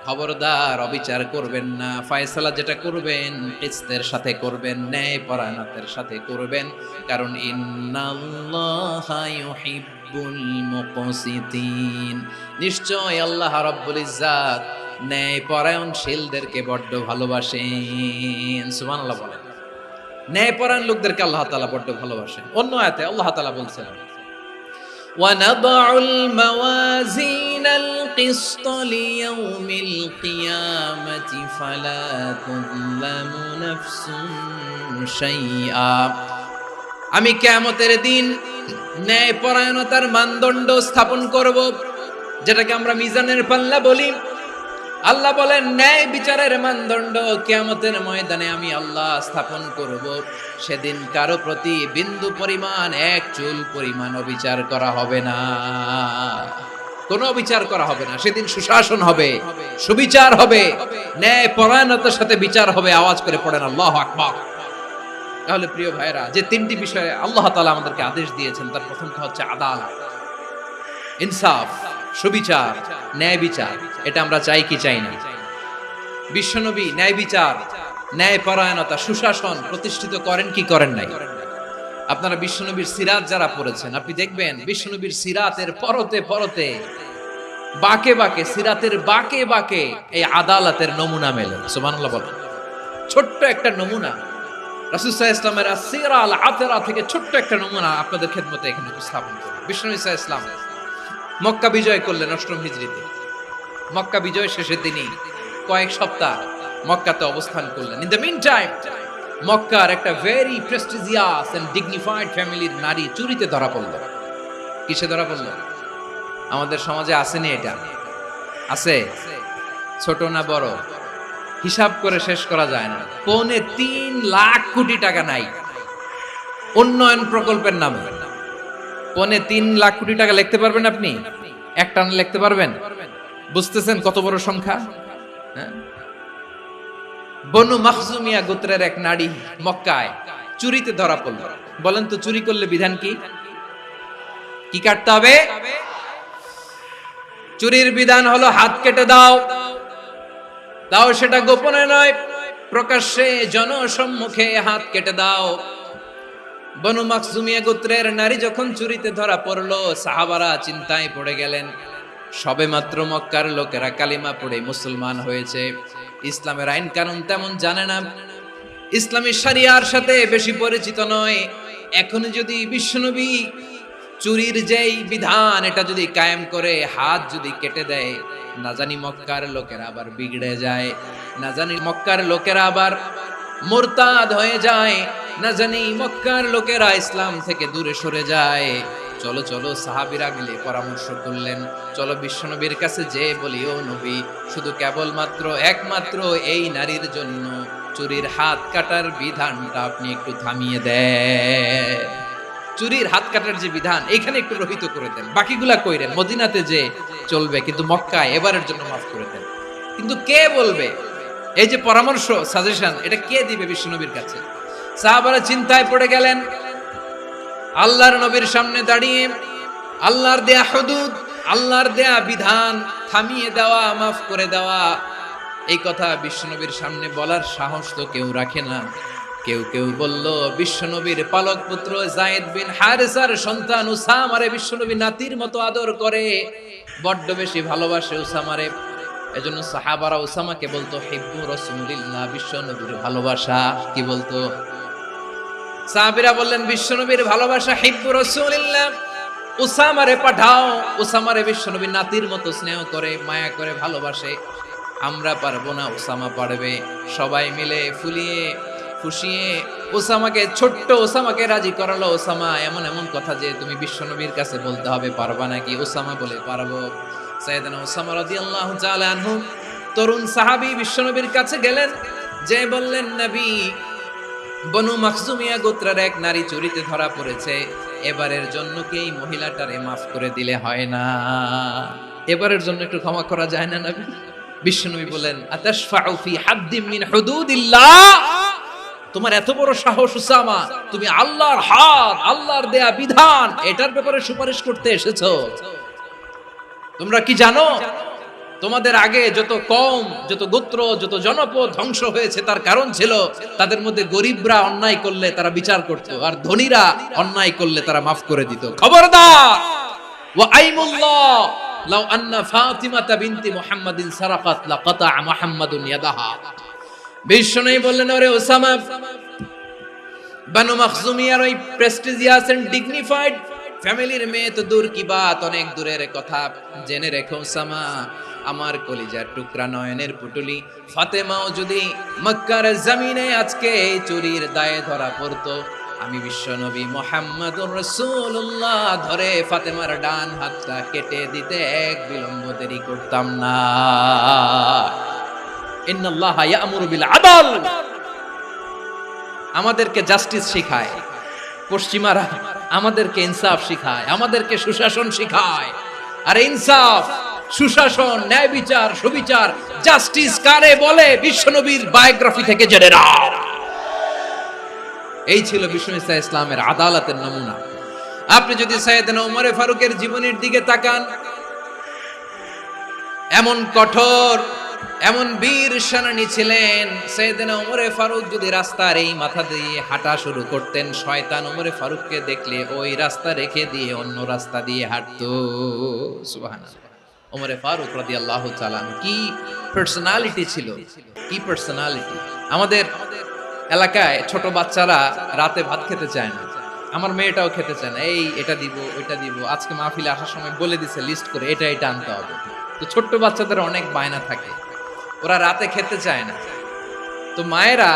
খবরদার অবিচার করবেন না। ফয়সালা যেটা করবেন কিসতের সাথে করবেন, ন্যায় পরায়ণতার সাথে করবেন, কারণ ইন্নাল্লাহা ইউহিব্বুল মুকসিতিন, নিশ্চয় আল্লাহ রাব্বুল ইজ্জাত ন্যায় পরায়ণশীলদেরকে বড্ড ভালোবাসেন। সুবহানাল্লাহ বলেন। ন্যায়পরায়ণ লোকদেরকে আল্লাহ তাআলা বড্ড ভালোবাসেন। অন্য আয়াতে আল্লাহ তাআলা বলছেন وَنَضَعُ الْمَوَازِينَ الْقِسْطَ لِيَوْمِ الْقِيَامَةِ فَلَا تُظْلَمُ نَفْسٌ شَيْئًا। আমি কিয়ামতের দিন ন্যায়পরায়ণতার মানদণ্ড স্থাপন করব, যেটাকে আমরা মিজানের পাল্লা বলি। আল্লাহ বলেন ন্যায় বিচারের মানদণ্ড কিয়ামতের ময়দানে আমি আল্লাহ স্থাপন করব। সেদিন কারো প্রতি বিন্দু পরিমাণ, এক চুল পরিমাণ অবিচার করা হবে না, কোনো অবিচার করা হবে না। সেদিন সুশাসন হবে, সুবিচার হবে, ন্যায় পরায়ণতার সাথে বিচার হবে। আওয়াজ করে পড়েন আল্লাহু আকবার। তাহলে প্রিয় ভাইরা, যে তিনটি বিষয়ে আল্লাহ তাআলা আমাদেরকে আদেশ দিয়েছেন, তার প্রথমটা হচ্ছে আদালত, ইনসাফ, সুবিচার, ন্যায় বিচার। এটা আমরা চাই কি চাই না? বিশ্বনবী ন্যায় বিচার, ন্যায় পরায়ণতা, সুশাসন প্রতিষ্ঠিত করেন কি করেন নাই? আপনারা বিশ্বনবীর সিরাত যারা পড়েছেন, আপনি দেখবেন বিশ্বনবীর সিরাতের পরতে পরতে, বাকে বাকে, সিরাতের বাকে বাকে এই আদালতের নমুনা মেলে। সুবহানাল্লাহ বলেন। ছোট্ট একটা নমুনা রাসূল সাল্লাল্লাহু আলাইহি ওয়াসাল্লামের আসিরা আল আতরা থেকে ছোট্ট একটা নমুনা আপনাদের খেদমতে এখানে উপস্থাপন করি। বিশ্বনবী সাল্লাল্লাহু আলাইহি ওয়াসাল্লাম মক্কা বিজয় করলেন ৮ম হিজরিতে। মক্কা বিজয় শেষের দিনই কয়েক সপ্তাহ মক্কাতে অবস্থান করলেন। ইন দ্য মিন টাইম মক্কার একটা ভেরি প্রেস্টিজিয়াস এন্ড ডিগনিফাইড ফ্যামিলির নারী চুরিতে ধরা পড়ল। কিসে ধরা পড়ল? আমাদের সমাজে আসেনি এটা? আছে? ছোট না বড়? হিসাব করে শেষ করা যায় না। ৩.৫ লাখ কোটি টাকা নাই উন্নয়ন প্রকল্পের নামে। ৩.৫ লাখ কোটি টাকা লিখতে পারবেন আপনি? একটানা লিখতে পারবেন? বুঝতেছেন কত বড় সংখ্যা? বনু মাখজুমিয়া গোত্রের এক নারী মক্কায় চুরিতে ধরা পড়ল। বলেন তো চুরি করলে বিধান কি? কি কাটতে হবে? চুরির বিধান হলো হাত কেটে দাও। দাও সেটা গোপনে নয়, প্রকাশ্যে জনসম্মুখে হাত কেটে দাও। বনু মাখজুমিয়া গোত্রের নারী যখন চুরিতে ধরা পড়লো, সাহাবারা চিন্তায় পড়ে গেলেন। সবেমাত্র মক্কার লোকেরা কালিমা পড়ে মুসলমান হয়েছে, ইসলামের আইন কানুন তেমন জানে না, ইসলামী শরিয়ার সাথে বেশি পরিচিত নয়। এখন যদি বিশ্বনবী চুরির যেই বিধান এটা যদি কায়েম করে হাত যদি কেটে দেয়, না জানি মক্কার লোকেরা আবার বিগড়ে যায়, না জানি মক্কার লোকেরা আবার মুরতাদ হয়ে যায়, না জানি মক্কার লোকেরা ইসলাম থেকে দূরে সরে যায়। চলো চলো, সাহাবীরা মিলে পরামর্শ করলেন, চলো বিশ্বনবীর কাছে যে বলি, ও নবী, শুধু কেবলমাত্র একমাত্র এই নারীর জন্য চুরির হাত কাটার বিধানটা আপনি একটু থামিয়ে দেন। চুরির হাত কাটার যে বিধান এখানে একটু রহিত করে দেন, বাকিগুলা কইরেন মদিনাতে যে চলবে, কিন্তু মক্কায় এবারের জন্য মাফ করে দেন। কিন্তু কে বলবে? এই যে পরামর্শ, সাজেশন, এটা কে দিবে বিশ্বনবীর কাছে? সাহাবারা চিন্তায় পড়ে গেলেন। আল্লাহর নবীর সামনে দাঁড়িয়ে আল্লাহর দেয়া হুদুদ, আল্লাহর দেয়া বিধান থামিয়ে দেওয়া, মাফ করে দেওয়া, এই কথা বিশ্বনবীর সামনে বলার সাহস তো কেউ রাখে না। কেউ কেউ বলল বিশ্বনবীর পালক পুত্র যায়েদ বিন হারেসার সন্তান উসামারে বিশ্বনবী নাতির মতো আদর করে, বড্ড বেশি ভালোবাসে উসামারে। এজন্য সাহাবারা উসামাকে বলতো হিব্বু রাসূলিল্লাহ, বিশ্বনবীর ভালোবাসা। কি বলতো? সাহাবীরা বললেন বিশ্বনবীর ভালোবাসা হিব্বু রাসূলিল্লাহ, উসামারে পাঠাও। উসামারে বিশ্বনবীর নাতির মতো স্নেহ করে, মায়া করে, ভালোবাসে। আমরা পারবো না, উসামা পারবে। সবাই মিলে ফুলিয়ে খুশিয়ে ওসামাকে, ছোট্ট ওসামাকে রাজি করালো। ওসামা এমন এমন কথা যে তুমি বিশ্বনবীর কাছে বলতে হবে, পারবা নাকি? ওসামা বলে পারবো। সাইয়েদনা ওসামা রাদিয়াল্লাহু তাআলা আনহু তরুণ সাহাবী বিশ্বনবীর কাছে গেলেন, যে বললেন নবী, বনু মাখজুমিয়া গোত্রের এক নারী চুরিতে ধরা পড়েছে, এবারের জন্য কি এই মহিলাটারে মাফ করে দিলে হয় না? এবারের জন্য একটু ক্ষমা করা যায় না নবী? বিশ্বনবী বলেন আতাশফাউ ফি হাদ্দিম মিন হুদুদিল্লাহ, তোমার এত বড় সাহস উসামা, তুমি আল্লাহর হাদ, আল্লাহর দেয়া বিধান, এটার ব্যাপারে সুপারিশ করতে এসেছো? তোমরা কি জানো তোমাদের আগে যত কওম, যত গোত্র, যত জনপদ ধ্বংস হয়েছে তার কারণ ছিল তাদের মধ্যে গরিবরা অন্যায় করলে তারা বিচার করত, আর ধনীরা অন্যায় করলে তারা মাফ করে দিত। খবরদার! ওয়া আইমুল্লাহ লাউ আন্না ফাতিমাতা বিনতি মুহাম্মাদিন সারাকাত লাকাতা মুহাম্মাদুন ইয়াদাহা। বিশ্বনবী বললেন, ওরে ওসামা, বানু মাখজুমিয়ার ওই প্রেস্টিজিয়াস এন্ড ডিগনিফাইড ফ্যামিলির মেয়ে তো দূর কি বাত, অনেক দূরের কথা। জেনে রেখো ওসামা, আমার কলিজার টুকরা নয়নের পুটুলি ফাতেমাও যদি মক্কার জমিনে আজকে এই চুরির দায়ে ধরা পড়তো, আমি বিশ্বনবী মুহাম্মাদুর রাসূলুল্লাহ ধরে ফাতেমার ডান হাতটা কেটে দিতে এক বিলম্ব দেরি করতাম না। ইন্নাল্লাহা ইয়া'মুরু বিল আদল, আমাদেরকে জাস্টিস শিখায়। পশ্চিমারা আমাদেরকে ইনসাফ শিখায়, আমাদেরকে সুশাসন শিখায়। আর ইনসাফ, সুশাসন, ন্যায় বিচার, সুবিচার, জাস্টিস কারে বলে বিশ্বনবীর বায়োগ্রাফি থেকে জেনে নাও। এই ছিল বিশ্বনবী ইসলামের আদালতের নমুনা। আপনি যদি সাইয়েদনা ওমর ফারুকের জীবনের দিকে তাকান, এমন কঠোর, এমন বীর সেনানী ছিলেন। সাইয়েদনা ওমর ফারুক যদি রাস্তার এই মাথা দিয়ে হাঁটা শুরু করতেন, শয়তান ওমর ফারুককে দেখলে ওই রাস্তা রেখে দিয়ে অন্য রাস্তা দিয়ে হাঁটতো। সুবহানাল্লাহ। ওমর ফারুক রাদিয়াল্লাহু তাআলা কি পার্সোনালিটি ছিল, কি পার্সোনালিটি! আমাদের এলাকায় ছোট বাচ্চারা রাতে ভাত খেতে চায় না, আমার মেয়েটাও খেতে চায় না। এই এটা দিব, ওইটা দিব, আজকে মাহফিলে আসার সময় বলে দিছে লিস্ট করে এটা এটা আনতে হবে। তো ছোট্ট বাচ্চাদের অনেক বায়না থাকে, ওরা রাতে খেতে চায় না। তো মায়েরা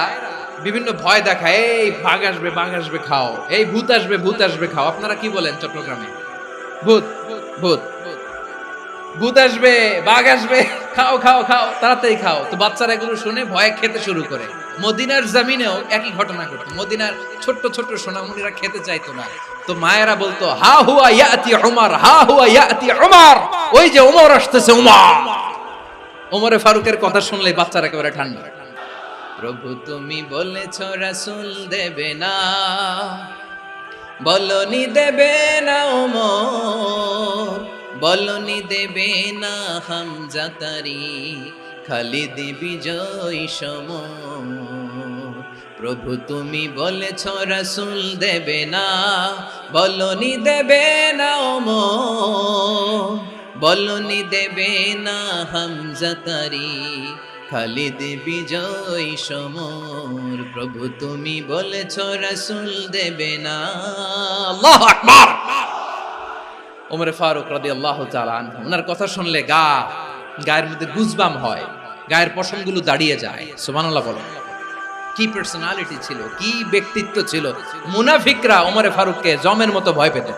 বিভিন্ন ভয় দেখায়, এই বাঘ আসবে, বাঘ আসবে খাও, এই ভূত আসবে, ভূত আসবে খাও। আপনারা কি বলেন চট্টগ্রামে? ভূত, ভূত, ভূত আসবে, বাঘ আসবে, খাও খাও খাও, তাড়াতাড়ি খাও। তো বাচ্চারা এগুলো শুনে ভয়ে খেতে শুরু করে। মদিনার জমিনেও একই ঘটনা ঘটতো। মদিনার ছোট্ট ছোট্ট সোনামণিরা খেতে চাইতো না, তো মায়েরা বলতো হা হুয়া ইয়াতি উমর, হা হুয়া ইয়াতি উমর, ওই যে ওমর আসতেছে, ওমর। ওমরে ফারুকের কথা শুনলে বাচ্চারা একেবারে ঠান্ডা। প্রভু তুমি বলেছ রাসূল দেবে না, বলনি দেবে না ওমর, বলনি দেবে না হামজা তারি, খালিদ বিজয় সমর। প্রভু তুমি বলেছ রাসূল দেবে না, বলনি দেবে না ওমর, বলনি দেবে না হামজা তারি, খালিদ বিজয় সমর। প্রভু তুমি বলেছ রাসূল দেবে না। আল্লাহু আকবার। ওমর ফারুক রাদিয়াল্লাহু তাআলা আনহু, ওনার কথা শুনলে গায়ের মধ্যে গুজবাম হয়, গায়ের পশমগুলো দাঁড়িয়ে যায়। সুবহানাল্লাহ বলেন। কি পার্সোনালিটি ছিল, কি ব্যক্তিত্ব ছিল! মুনাফিকরা ওমর ফারুককে জমের মতো ভয় পেত।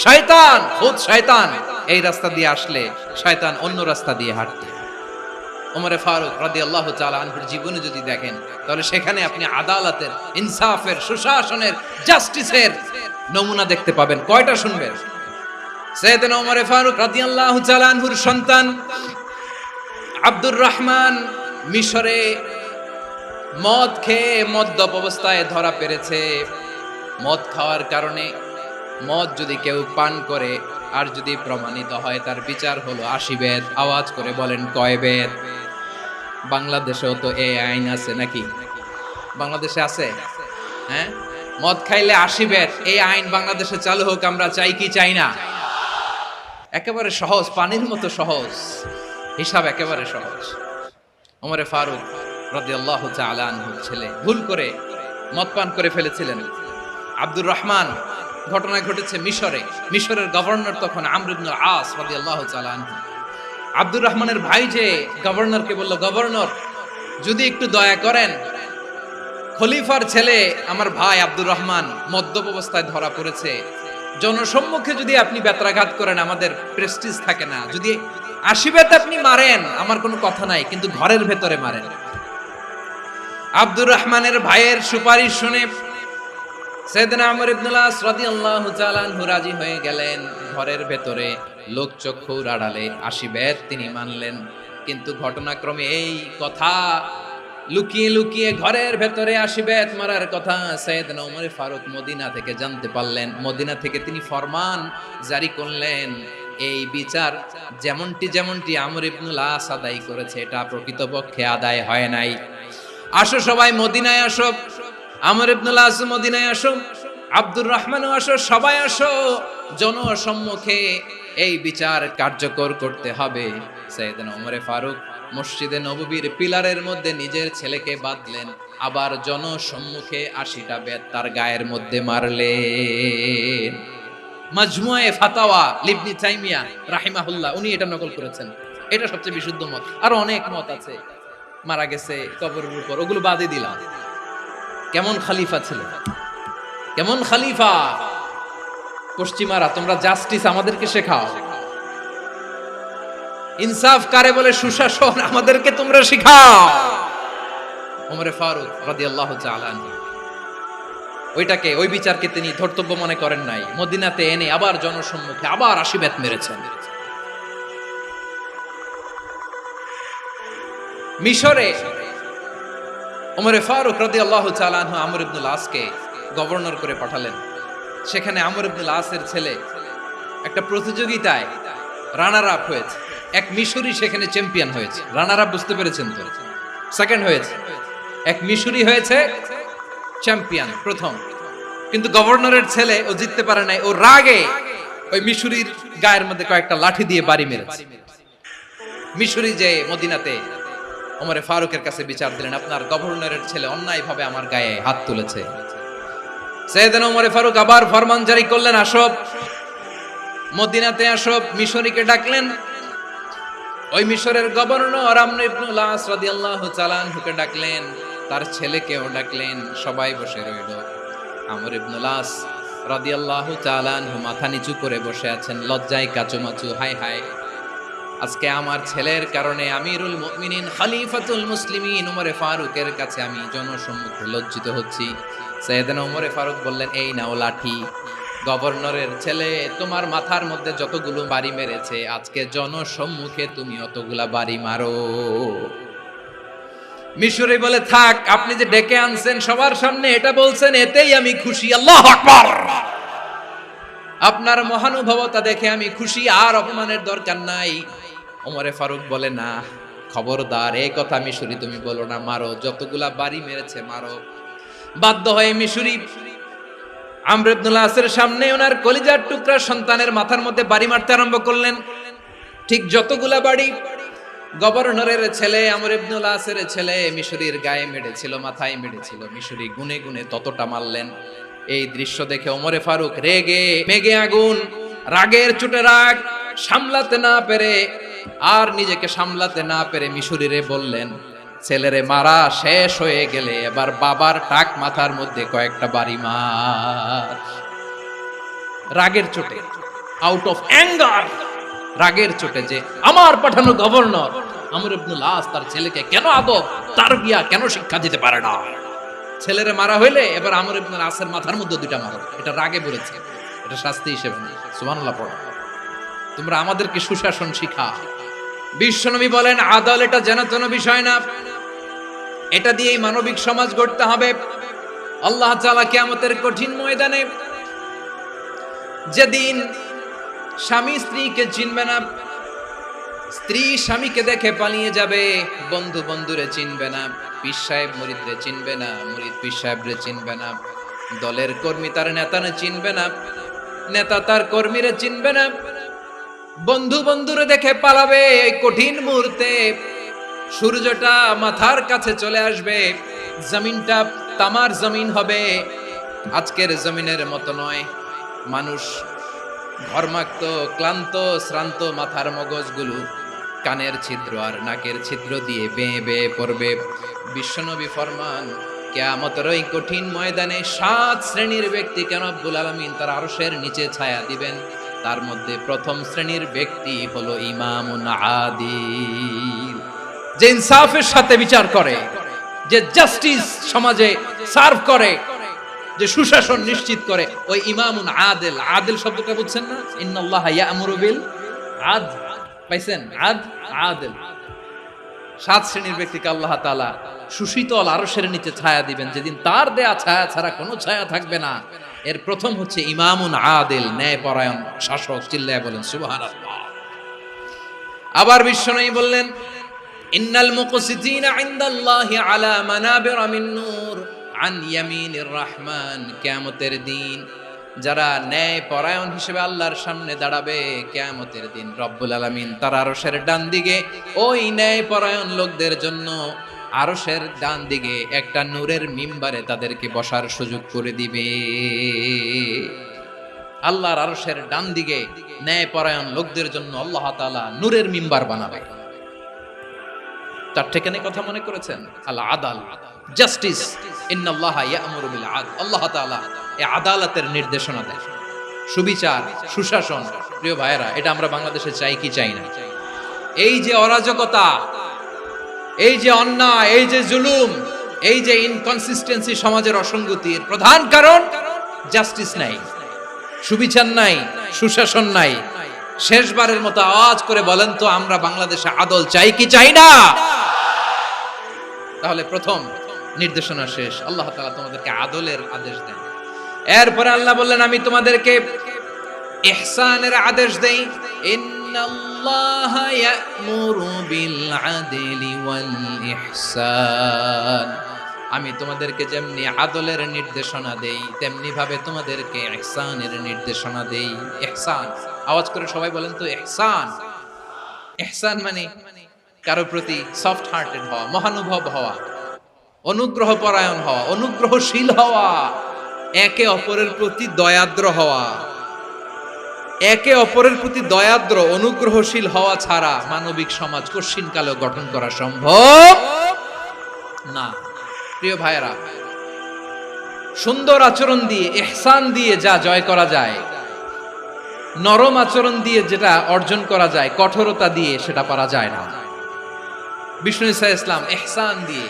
শয়তান, খুদ শয়তান এই রাস্তা দিয়ে আসলে শয়তান অন্য রাস্তা দিয়ে হাঁটত। ওমর ফারুক রাদিয়াল্লাহু তাআলা আনহুর জীবনে যদি দেখেন, তাহলে সেখানে আপনি আদালতের, ইনসাফের, সুশাসনের, জাস্টিসের নমুনা দেখতে পাবেন। কয়টা শুনবেন? সাইয়েদনা ওমর ফারুক রাদিয়াল্লাহু তাআলা আনহুর সন্তান আব্দুর রহমান মিশরে মদ খেয়ে মদ্যপ অবস্থায় ধরা পড়েছে। মদ খাওয়ার কারণে, মদ যদি কেউ পান করে আর যদি প্রমাণিত হয়, তার বিচার হলো 80 বেত। আওয়াজ করে বলেন কয় বেত? বাংলাদেশেও তো এই আইন আছে নাকি? বাংলাদেশে আছে? হ্যাঁ, মদ খাইলে 80 ব্যাট, এই আইন বাংলাদেশে চালু হোক, আমরা চাই কি চাই না? একেবারে সহজ, পানির মতো সহজ, হিসাব একেবারে সহজ। ওমরে ফারুক রাদিয়াল্লাহু তাআলা আনহু ছেলে ভুল করে মদ পান করে ফেলেছিলেন। আব্দুর রহমান, ঘটনা ঘটেছে মিশরে। মিশরের গভর্নর তখন আমর ইবনুল আস রাদিয়াল্লাহু তাআলা আনহু। আব্দুর রহমানের ভাই যে গভর্নরকে বলল, গভর্নর যদি একটু দয়া করেন, খলিফার ছেলে আমার ভাই আব্দুর রহমান মদ্যপ অবস্থায় ধরা পড়েছে, জনসম্মুখে যদি আপনি বেত্রাঘাত করেন আমাদের প্রেস্টিজ থাকে না, যদি 80 বেত আপনি মারেন আমার কোনো কথা নাই, কিন্তু ঘরের ভেতরে মারেন। আব্দুর রহমানের ভাইয়ের সুপারিশ শুনে সাইয়েদনা আমর ইবনুল আস রাদিয়াল্লাহু তাআলা আনহু রাজি হয়ে গেলেন। ঘরের ভেতরে লোকচক্ষুর আড়ালে 80 বেত তিনি মানলেন। কিন্তু ঘটনাক্রমে এই কথা লুকিয়ে লুকিয়ে ঘরের ভেতরে 80 বেত মারার কথা সাইয়েদনা ওমর ফারুক মদিনা থেকে জানতে পারলেন। মদিনা থেকে তিনি ফরমান জারি করলেন, এই বিচার যেমনটি আমর ইবনুল আস আদায় করেছে এটা প্রকৃতপক্ষে আদায় হয় নাই। আসো সবাই মদিনায় আসো, আমর ইবনুল আস মদিনায় আসো, আব্দুর রহমানও আসো, সবাই আসো, জনসম্মুখে এই বিচার কার্যকর করতে হবে। সাইয়েদনা ওমর ফারুক মসজিদে নববীর পিলারের মধ্যে নিজের ছেলেকে বাঁধলেন, আবার জনসম্মুখে 80টা বেত তার গায়ের মধ্যে মারলেন। মাজমুয়ে ফাতাওয়া ইবনে তাইমিয়া রাহিমাহুল্লাহ উনি এটা নকল করেছেন। এটা সবচেয়ে বিশুদ্ধ মত, আর অনেক মত আছে। মারা গেছে কবরের উপর, ওগুলো বাদই দিলাম। কেমন খলিফা ছিলেন, কেমন খলিফা! পশ্চিমারা তোমরা জাস্টিস আমাদেরকে শেখাও, ইনসাফ কারে বলে সুশাসন আমাদেরকে তোমরা শেখাও। ওমরে ফারুক রাদিয়াল্লাহু তাআলা আনহু ওইটাকে, ওই বিচারকে তিনি ধর্তব্য মনে করেন নাই। মদিনাতে এনে আবার জনসম্মুখে আবার 80 বেত মেরেছেন। মিশরে ওমরে ফারুক রাদিয়াল্লাহু তাআলা আনহু আমর ইবনুল আসকে গভর্নর করে পাঠালেন। সেখানে আমর ইবনুল আসের ছেলে একটা প্রতিযোগিতায় রানার আপ হয়েছে। এক মিশরি সেখানে চ্যাম্পিয়ন হয়েছে। রানার আপ বুঝতে পেরেছেন তো? সেকেন্ড হয়েছে। এক মিশরি হয়েছে চ্যাম্পিয়ন, প্রথম। কিন্তু গভর্নরের ছেলে ও জিততে পারে নাই। ও রাগে ওই মিশরির গায়ের মধ্যে কয়েকটা লাঠি দিয়ে বাড়ি মেরেছে। মিশরি যে মদিনাতে ওমরে ফারুকের কাছে বিচার দিলেন, আপনার গভর্নরের ছেলে অন্যায়ভাবে আমার গায়ে হাত তুলেছে। সাইয়েদনা ওমরে ফারুক আবার ফরমান জারি করলেন, আসো মদিনাতে আসো। মিশরীকে ডাকলেন। ওই মিশরের গভর্নর আমর ইবনুল আস রাদিয়াল্লাহু তাআলা আনহুকে ডাকলেন, তার ছেলেকেও ডাকলেন। সবাই বসে রইল। আমর ইবনুল আস রাদিয়াল্লাহু তাআলা আনহু মাথা নিচু করে বসে আছেন, লজ্জায় কাচুমাচু। হায় হায়, আজকে আমার ছেলের কারণে আমিরুল মুমিনিন খলিফাতুল মুসলিমিন ওমরে ফারুকের কাছে আমি জনসম্মুখে লজ্জিত হচ্ছি। সাইয়েদনা ওমরে ফারুক বললেন, এই নাও লাঠি। গভর্নরের ছেলে তোমার মাথার মধ্যে যতগুলো বাড়ি মেরেছে, আজকে জনসম্মুখে তুমি অতগুলা বাড়ি মারো। মিশরি বলে, থাক, আপনি যে ডেকে আনছেন সবার সামনে এটা বলছেন, এতেই আমি খুশি। আল্লাহু আকবার! আপনার মহানুভবতা দেখে আমি খুশি, আর অপমানের দরকার নাই। ওমরে ফারুক বলে, না, খবরদার, এই কথা মিশরি তুমি বলো না, মারো, যতগুলা বাড়ি মেরেছে মারো। বাধ্য হয়ে মিশরি আমর ইবনুল আসের সামনে ওনার কলিজার টুকরা সন্তানের মাথার মধ্যে বাড়ি মারতে আরম্ভ করলেন। ঠিক যতগুলা বাড়ি গভর্নরের ছেলে আমর ইবনুল আসের ছেলে মিশরির গায়ে মেরেছিল, মাথায় মেরেছিল, মিশরি গুনে গুনে ততটা মারলেন। এই দৃশ্য দেখে ওমরে ফারুক রেগে মেগে আগুন, রাগের চোটে রাগ সামলাতে না পেরে, আর নিজেকে সামলাতে না পেরে মিশরিরে বললেন, ছেলেরে মারা শেষ হয়ে গেলে এবার বাবার টাক মাথার মধ্যে কয়েকটা বাড়ি মার। রাগের চোটে, আউট অফ অ্যাঙ্গার, রাগের চোটে, যে আমার পাঠানো গভর্নর আমর ইবনুল আস তার ছেলেকে কেন আদব তারবিয়া কেন শিক্ষা দিতে পারে না। ছেলেরে মারা হইলে এবার আমর ইবনুল আসের মাথার মধ্যে দুইটা মারো। এটা রাগে বলেছে, এটা শাস্তি হিসেবে না। সুবহানাল্লাহ পড়ো। তোমরা আমাদেরকে সুশাসন শিখা। বিশ্বনবী বলেন, আদাল এটা যেন বিষয় না, এটা দিয়েই মানবিক সমাজ গড়তে হবে। আল্লাহ তাআলা কিয়ামতের কঠিন ময়দানে যেদিন স্বামী স্ত্রীকে চিনবে না, স্ত্রী স্বামীকে দেখে পালিয়ে যাবে, বন্ধু বন্ধুরে চিনবে না, পীর সাহেব মুরিদরে চিনবে না, মুরিদ পীর সাহেবরে চিনবে না, দলের কর্মী তার নেতারে চিনবে না, নেতা তার কর্মীরে চিনবে না, বন্ধু বন্ধুরে দেখে পালাবে। এই কঠিন মুহূর্তে সূর্যটা মাথার কাছে চলে আসবে, জমিনটা তামার জমিন হবে, আজকের জমিনের মতো নয়। মানুষ ঘর্মাক্ত, ক্লান্ত, শ্রান্ত মাথার মগজগুলো কানের ছিদ্র আর নাকের ছিদ্র দিয়ে বেয়ে বেয়ে পড়বে। বিশ্বনবী ফরমান, কিয়ামতের ওই কঠিন ময়দানে 7 শ্রেণীর ব্যক্তিকে রব্বুল আলামিন তার আরশের নিচে ছায়া দিবেন। তার মধ্যে প্রথম শ্রেণীর ব্যক্তি হলো ইমামুন আদিল, যে ইনসাফের সাথে বিচার করে, যে জাস্টিস সমাজে সার্ভ করে, যে সুশাসন নিশ্চিত করে, ওই ইমামুন আদিল। আদিল শব্দটা বুঝছেন না? ইন্নাল্লাহা ইয়া'মুরু বিল আদল, পাইছেন? আদিল। 7 শ্রেণীর ব্যক্তিকে আল্লাহ তাআলা সুশীতল আরশের নিচে ছায়া দিবেন, যেদিন তার দেয়া ছায়া ছাড়া কোনো ছায়া থাকবে না। এর প্রথম হচ্ছে ইমামুন আদিল, ন্যায়পরায়ণ শাসক। চিল্লায় বলেন সুবহানাল্লাহ। আবার বিশ্বনবী বললেন, ইন্নাল মুকসিতিনা ইনদাল্লাহি আলা মানাবিরা মিন নূর আন ইয়ামিনির রহমান। কিয়ামতের দিন যারা ন্যায়পরায়ণ হিসেবে আল্লাহর সামনে দাঁড়াবে, কিয়ামতের দিন রব্বুল আলামিন তার আরশের ডান দিকে ওই ন্যায়পরায়ণ লোকদের জন্য আরশের ডান দিকে একটা নূরের মিম্বারে তাদেরকে বসার সুযোগ করে দিবে। আল্লাহর আরশের ডান দিকে ন্যায়পরায়ণ লোকদের জন্য আল্লাহ তাআলা নূরের মিম্বার বানাবে। তার ঠিকানে কথা মনে করেছেন? আল আদাল, জাস্টিস। ইন্নাল্লাহা ইয়া'মুরু বিল আদল। আল্লাহ তাআলা এই আদালতের নির্দেশনা দেন, সুবিচার, সুশাসন। প্রিয় ভাইয়েরা, এটা আমরা বাংলাদেশে চাই কি চাই না? এই যে অরাজকতা, এই যে অন্যায়, এই যে জুলুম, এই যে ইনকনসিস্টেন্সি সমাজের অসঙ্গতির প্রধান কারণ জাস্টিস নাই, সুবিচার নাই, সুশাসন নাই। শেষবারের মতো আওয়াজ করে বলেন তো, আমরা বাংলাদেশে আদল চাই কি চাই না? তাহলে প্রথম নির্দেশনা শেষ। আল্লাহ তাআলা তোমাদেরকে আদলের আদেশ দেন। এরপরে আল্লাহ বললেন, আমি তোমাদেরকে ইহসানের আদেশ দেই। ইন্নাল্লাহা ইয়া'মুরু বিল আদলি ওয়াল ইহসান। আমি তোমাদেরকে যেমনি আদলের নির্দেশনা দেই, তেমনি ভাবে তোমাদেরকে ইহসানের নির্দেশনা দেই। ইহসান, আওয়াজ করে সবাই বলেন তো ইহসান। ইহসান মানে কারো প্রতি সফট হার্টেড হওয়া, মহানুভব হওয়া, অনুগ্রহ পরায়ণ হওয়া, অনুগ্রহশীল হওয়া, একে অপরের প্রতি দয়াদ্র হওয়া। একে অপরের প্রতি দয়াদ্র, অনুগ্রহশীল হওয়া ছাড়া মানবিক সমাজ কশিনকালেও গঠন করা সম্ভব না। প্রিয় ভাইয়েরা, সুন্দর আচরণ দিয়ে, ইহসান দিয়ে যা জয় করা যায়, নরম আচরণ দিয়ে যেটা অর্জন করা যায়, কঠোরতা দিয়ে সেটা পারা যায় না। বিষ্ণু ঈসা ইসলাম ইহসান দিয়ে,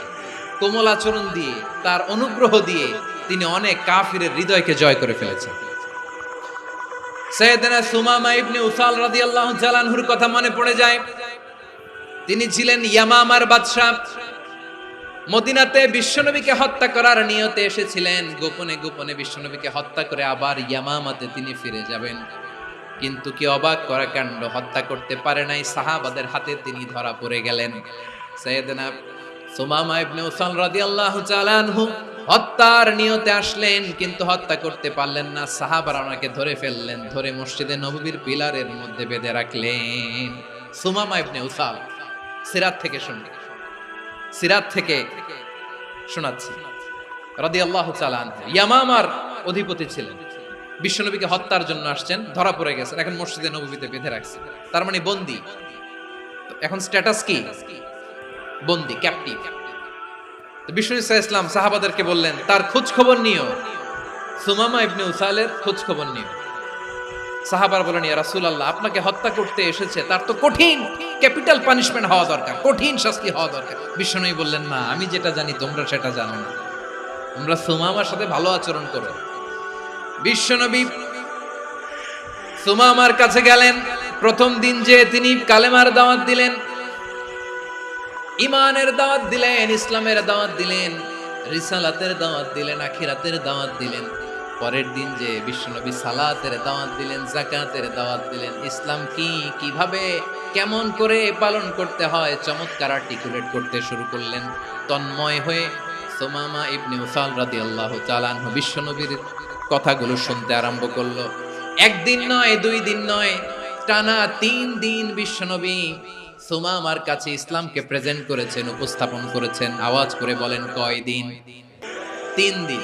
কোমল আচরণ দিয়ে, তার অনুগ্রহ দিয়ে তিনি অনেক কাফিরের হৃদয়কে জয় করে ফেলেছেন। সাইয়েদনা সুমামা ইবনে উসাল রাদিয়াল্লাহু তাআলা আনহুর কথা মনে পড়ে যায়। তিনি ছিলেন ইয়ামামার বাদশা। মদিনাতে বিশ্বনবীকে হত্যা করার নিয়তে এসেছিলেন। গোপনে গোপনে বিশ্বনবীকে হত্যা করে আবার ইয়ামামাতে তিনি ফিরে যাবেন। কিন্তু কি অবাক করা কাণ্ড, হত্যা করতে পারে নাই, সাহাবাদের হাতে তিনি ধরা পড়ে গেলেন। সাইয়েদনা সুমামা ইবনে উসাল রাদিয়াল্লাহু তাআলা আনহু হত্যার নিয়তে আসলেন, কিন্তু হত্যা করতে পারলেন না। সাহাবারা ওনাকে ধরে ফেললেন, ধরে মসজিদে নববীর পিলারের মধ্যে বেঁধে রাখলেন। সুমামা ইবনে উসাল, সিরাত থেকে শুনলেন, সিরাত থেকে শোনাচ্ছি রাদিয়াল্লাহু তাআলা আনহু ইয়ামামার অধিপতি ছিলেন। বিশ্বনবীকে হত্যার জন্য আসছেন, ধরা পড়ে গেছেন, এখন মসজিদে নববীতে বেঁধে রাখছে, তার মানে বন্দী। এখন স্ট্যাটাস কি? বন্দী, ক্যাপটিভ। বিষ্ণু ঈসা ইসলাম সাহাবাদেরকে বললেন, তার খোঁজ খবর নিও, সুমামা ইবনে উসালের খোঁজ খবর নিও। সাহাবার বলেন, ইয়া রাসূলুল্লাহ, আপনাকে হত্যা করতে এসেছে, তার তো কঠিন ক্যাপিটাল পানিশমেন্ট হওয়া দরকার, কঠিন শাস্তি হওয়া দরকার। বিশ্বনবী বললেন, না, আমি যেটা জানি তোমরা সেটা জানো না, তোমরা সুমামার সাথে ভালো আচরণ করো। বিশ্বনবী সুমামার কাছে গেলেন। প্রথম দিন যে তিনি কালেমার দাওয়াত দিলেন, ইমানের দাওয়াত দিলেন, ইসলামের দাওয়াত দিলেন, রিসালাতের দাওয়াত দিলেন, আখিরাতের দাওয়াত দিলেন। পরের দিন যে বিশ্বনবী সালাতের দাওয়াত দিলেন, যাকাতের দাওয়াত দিলেন, ইসলাম কি, কিভাবে কেমন করে পালন করতে হয় চমৎকার আর্টিকুলেট করতে শুরু করলেন। তন্ময় হয়ে সুমামা ইবনে উসাল রাদিয়াল্লাহু তাআলা আনহু বিশ্বনবীর কথাগুলো শুনতে আরম্ভ করলো। একদিন নয়, 2 দিন নয়, টানা 3 দিন বিশ্বনবী সুমামার কাছে ইসলামকে প্রেজেন্ট করেছেন, উপস্থাপন করেছেন। আওয়াজ করে বলেন, কয় দিন? 3 দিন।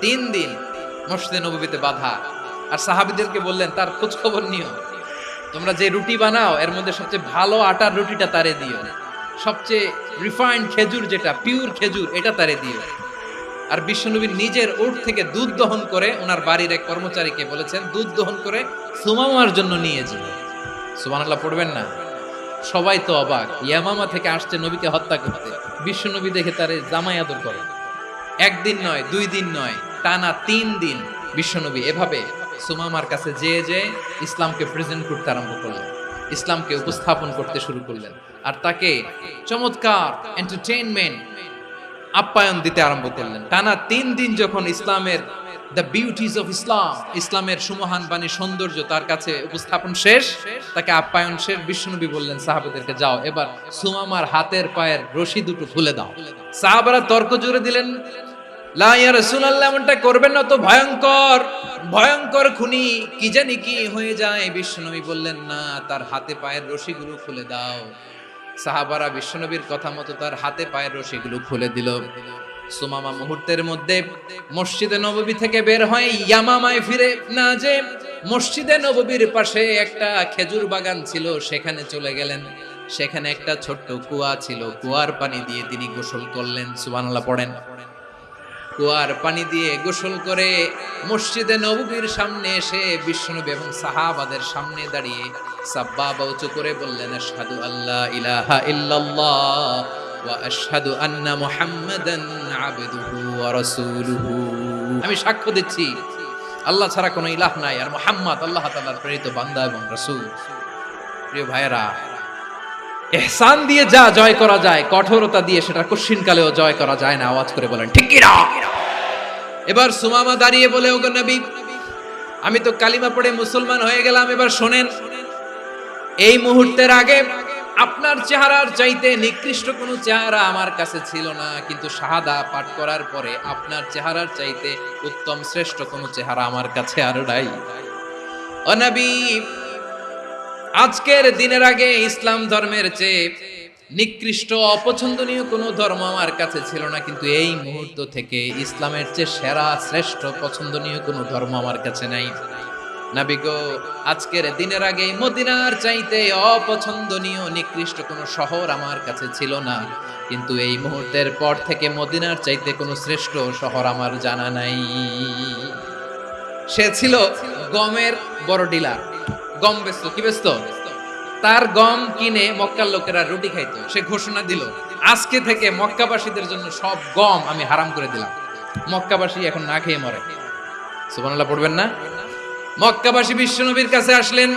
3 দিন মসজিদে নববীতে বাধা। আর সাহাবীদেরকে বললেন, তার খোঁজ খবর নিও। তোমরা যে রুটি বানাও এর মধ্যে সবচেয়ে ভালো আটার রুটিটা তারে দিও, সবচেয়ে রিফাইন্ড খেজুর, যেটা পিওর খেজুর, এটা তারে দিও। আর বিশ্বনবী নিজের উট থেকে দুধ দহন করে ওনার বাড়ির এক কর্মচারীকে বলেছেন, দুধ দহন করে সুমামার জন্য নিয়ে যাবে। সুবহানাল্লাহ পড়বেন না? সবাই তো অবাক, ইয়ামামা থেকে আসছে নবীকে হত্যা করতে, বিশ্বনবী দেখে তারে জামাই আদর করে। একদিন নয়, 2 দিন নয়, টানা 3 দিন বিশ্বনবী এভাবে সুমামার কাছে যেয়ে ইসলামকে প্রেজেন্ট করতে আরম্ভ করলেন, ইসলামকে উপস্থাপন করতে শুরু করলেন। আর তাকে চমৎকার এন্টারটেইনমেন্ট, আপ্যায়ন দিতে আরম্ভ করলেন। টানা 3 দিন যখন ইসলামের দ্য বিউটিজ অফ ইসলাম, ইসলামের সুমহান বাণী, সৌন্দর্য তার কাছে উপস্থাপন শেষ, তাকে আপ্যায়ন শেষ, বিশ্বনবী বললেন সাহাবাদেরকে, যাও এবার সুমামার হাতের পায়ের রশি দুটো খুলে দাও। সাহাবারা তর্ক জুড়ে দিলেন, লা ইয়া রাসূলুল্লাহ, এমনটা করবেন না, তো ভয়ঙ্কর ভয়ঙ্কর খুনি, কি জানি কি হয়ে যায়। বিশ্বনবী বললেন, না, তার হাতে পায়ের রশিগুলো খুলে দাও। সাহাবারা বিশ্বনবীর কথা মতো তার হাতে পায়ের রশিগুলো খুলে দিল। সুমামা মুহূর্তের মধ্যে মসজিদে নববী থেকে বের হয়, ইয়ামামায় ফিরে না যে মসজিদে নববীর পাশে একটা খেজুর বাগান ছিল, সেখানে চলে গেলেন। সেখানে একটা ছোট্ট কুয়া ছিল, কুয়ার পানি দিয়ে তিনি গোসল করলেন। সুবহানাল্লাহ পড়েন। কুয়ার পানি দিয়ে গোসল করে মসজিদে নববীর সামনে এসে বিশ্বনবী এবং সাহাবাদের সামনে দাঁড়িয়ে সাব্বাবা উঁচু করে বললেন, আশহাদু আল্লা ইলাহা ইল্লাল্লাহ ওয়া আশহাদু আন্না মুহাম্মাদান আবদুহু ওয়া রাসূলুহু। আমি সাক্ষ্য দিচ্ছি আল্লাহ ছাড়া কোনো ইলাহ নাই, আর মুহাম্মদ আল্লাহ তাআলার প্রেরিত বান্দা এবং রাসূল। প্রিয় ভাইয়েরা, ইহসান দিয়ে যা জয় করা যায়, কঠোরতা দিয়ে সেটা কঠিনকালেও জয় করা যায় না। আওয়াজ করে বলেন, ঠিক কি না? এবার সুমামা দাঁড়িয়ে বলে, ওগো নবী, আমি তো কালিমা পড়ে মুসলমান হয়ে গেলাম, এবার শোনেন, এই মুহূর্তের আগে আপনার চেহারার চাইতে নিকৃষ্ট কোনো চেহারা আমার কাছে ছিল না, কিন্তু শাহাদা পাঠ করার পরে আপনার চেহারার চাইতে উত্তম শ্রেষ্ঠ কোনো চেহারা আমার কাছে আর নাই। ও নবী, আজকের দিনের আগে ইসলাম ধর্মের চেয়ে নিকৃষ্ট অপছন্দনীয় কোনো ধর্ম আমার কাছে ছিল না, কিন্তু এই মুহূর্ত থেকে ইসলামের চেয়ে সেরা শ্রেষ্ঠ পছন্দনীয় কোনো ধর্ম আমার কাছে নাই। নবী গো, আজকের দিনের আগে মদিনার চাইতে অপছন্দনীয় নিকৃষ্ট কোনো শহর আমার কাছে ছিল না, কিন্তু এই মুহূর্তের পর থেকে মদিনার চাইতে কোনো শ্রেষ্ঠ শহর আমার জানা নাই। সে ছিল গমের বড় ডিলার, গম বেচত। কি বেচত? তার গম কিনে মক্কার লোকেরা রুটি খাইতো। সে ঘোষণা দিল, আজকে থেকে মক্কাবাসীদের জন্য সব গম আমি হারাম করে দিলাম, মক্কাবাসী এখন না খেয়ে মরে। সুবহানাল্লাহ পড়বেন না? মক্কাবাসী বিশ্বনবীর কাছে আসলেন,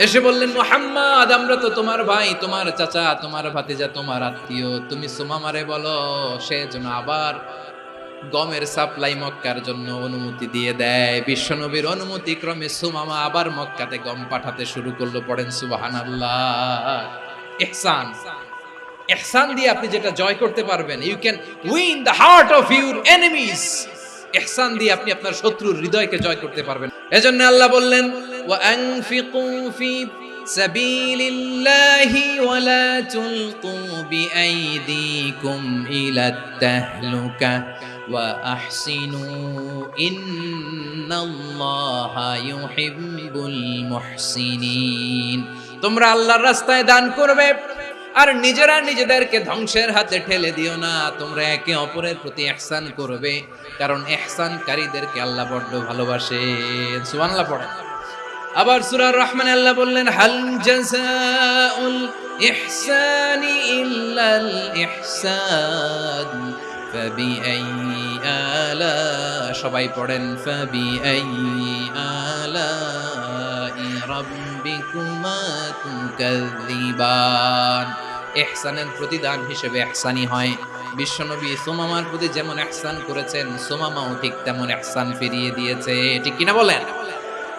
এসে বললেন, মুহাম্মদ, আমরা তো তোমার ভাই, তোমার চাচা, তোমার ভাতিজা, তোমার আত্মীয়, তুমি সুমামারে বলো সে যেন আবার গমের সাপ্লাই মক্কার জন্য অনুমতি দিয়ে দেয়। বিশ্বনবীর অনুমতি ক্রমে সুমামা আবার মক্কাতে গম পাঠাতে শুরু করলো। পড়েন সুবহানাল্লাহ। ইহসান, ইহসান দিয়ে আপনি যেটা জয় করতে পারবেন, you can win the heart of your enemies. ইহসান দিয়ে আপনি আপনার শত্রুর হৃদয়কে জয় করতে পারবেন। এজন্য আল্লাহ বললেন, ওয়া আনফিকু ফি সাবিলিল্লাহি ওয়া লা তুলকু বিআইদিকুম ইলাত তাহলুকা ওয়া আহসিনু ইন্নাল্লাহা ইউহিব্বুল মুহসিনিন। তোমরা আল্লাহর রাস্তায় দান করবে আর নিজেরা নিজেদেরকে ধ্বংসের হাতে ঠেলে দিও না। তোমরা একে অপরের প্রতি ইহসান করবে, কারণ ইহসানকারীদেরকে আল্লাহ বড় ভালোবাসেন। সুবহানাল্লাহ পড়েন। আবার সূরা রহমানে আল্লাহ বললেন, হাল জাযাউল ইহসানি ইল্লাল ইহসান ফাবিআইয়ি আলা, সবাই পড়েন, ফাবিআইয়ি আলাই রাব্বিকুমা তুকাযযিবান। ইহসানের প্রতিদান হিসেবে ইহসানি হয়। বিশ্বনবী সুমামার প্রতি যেমন ইহসান করেছেন, সুমামাও ঠিক তেমন ইহসান ফিরিয়ে দিয়েছে। ঠিক কিনা বলেন?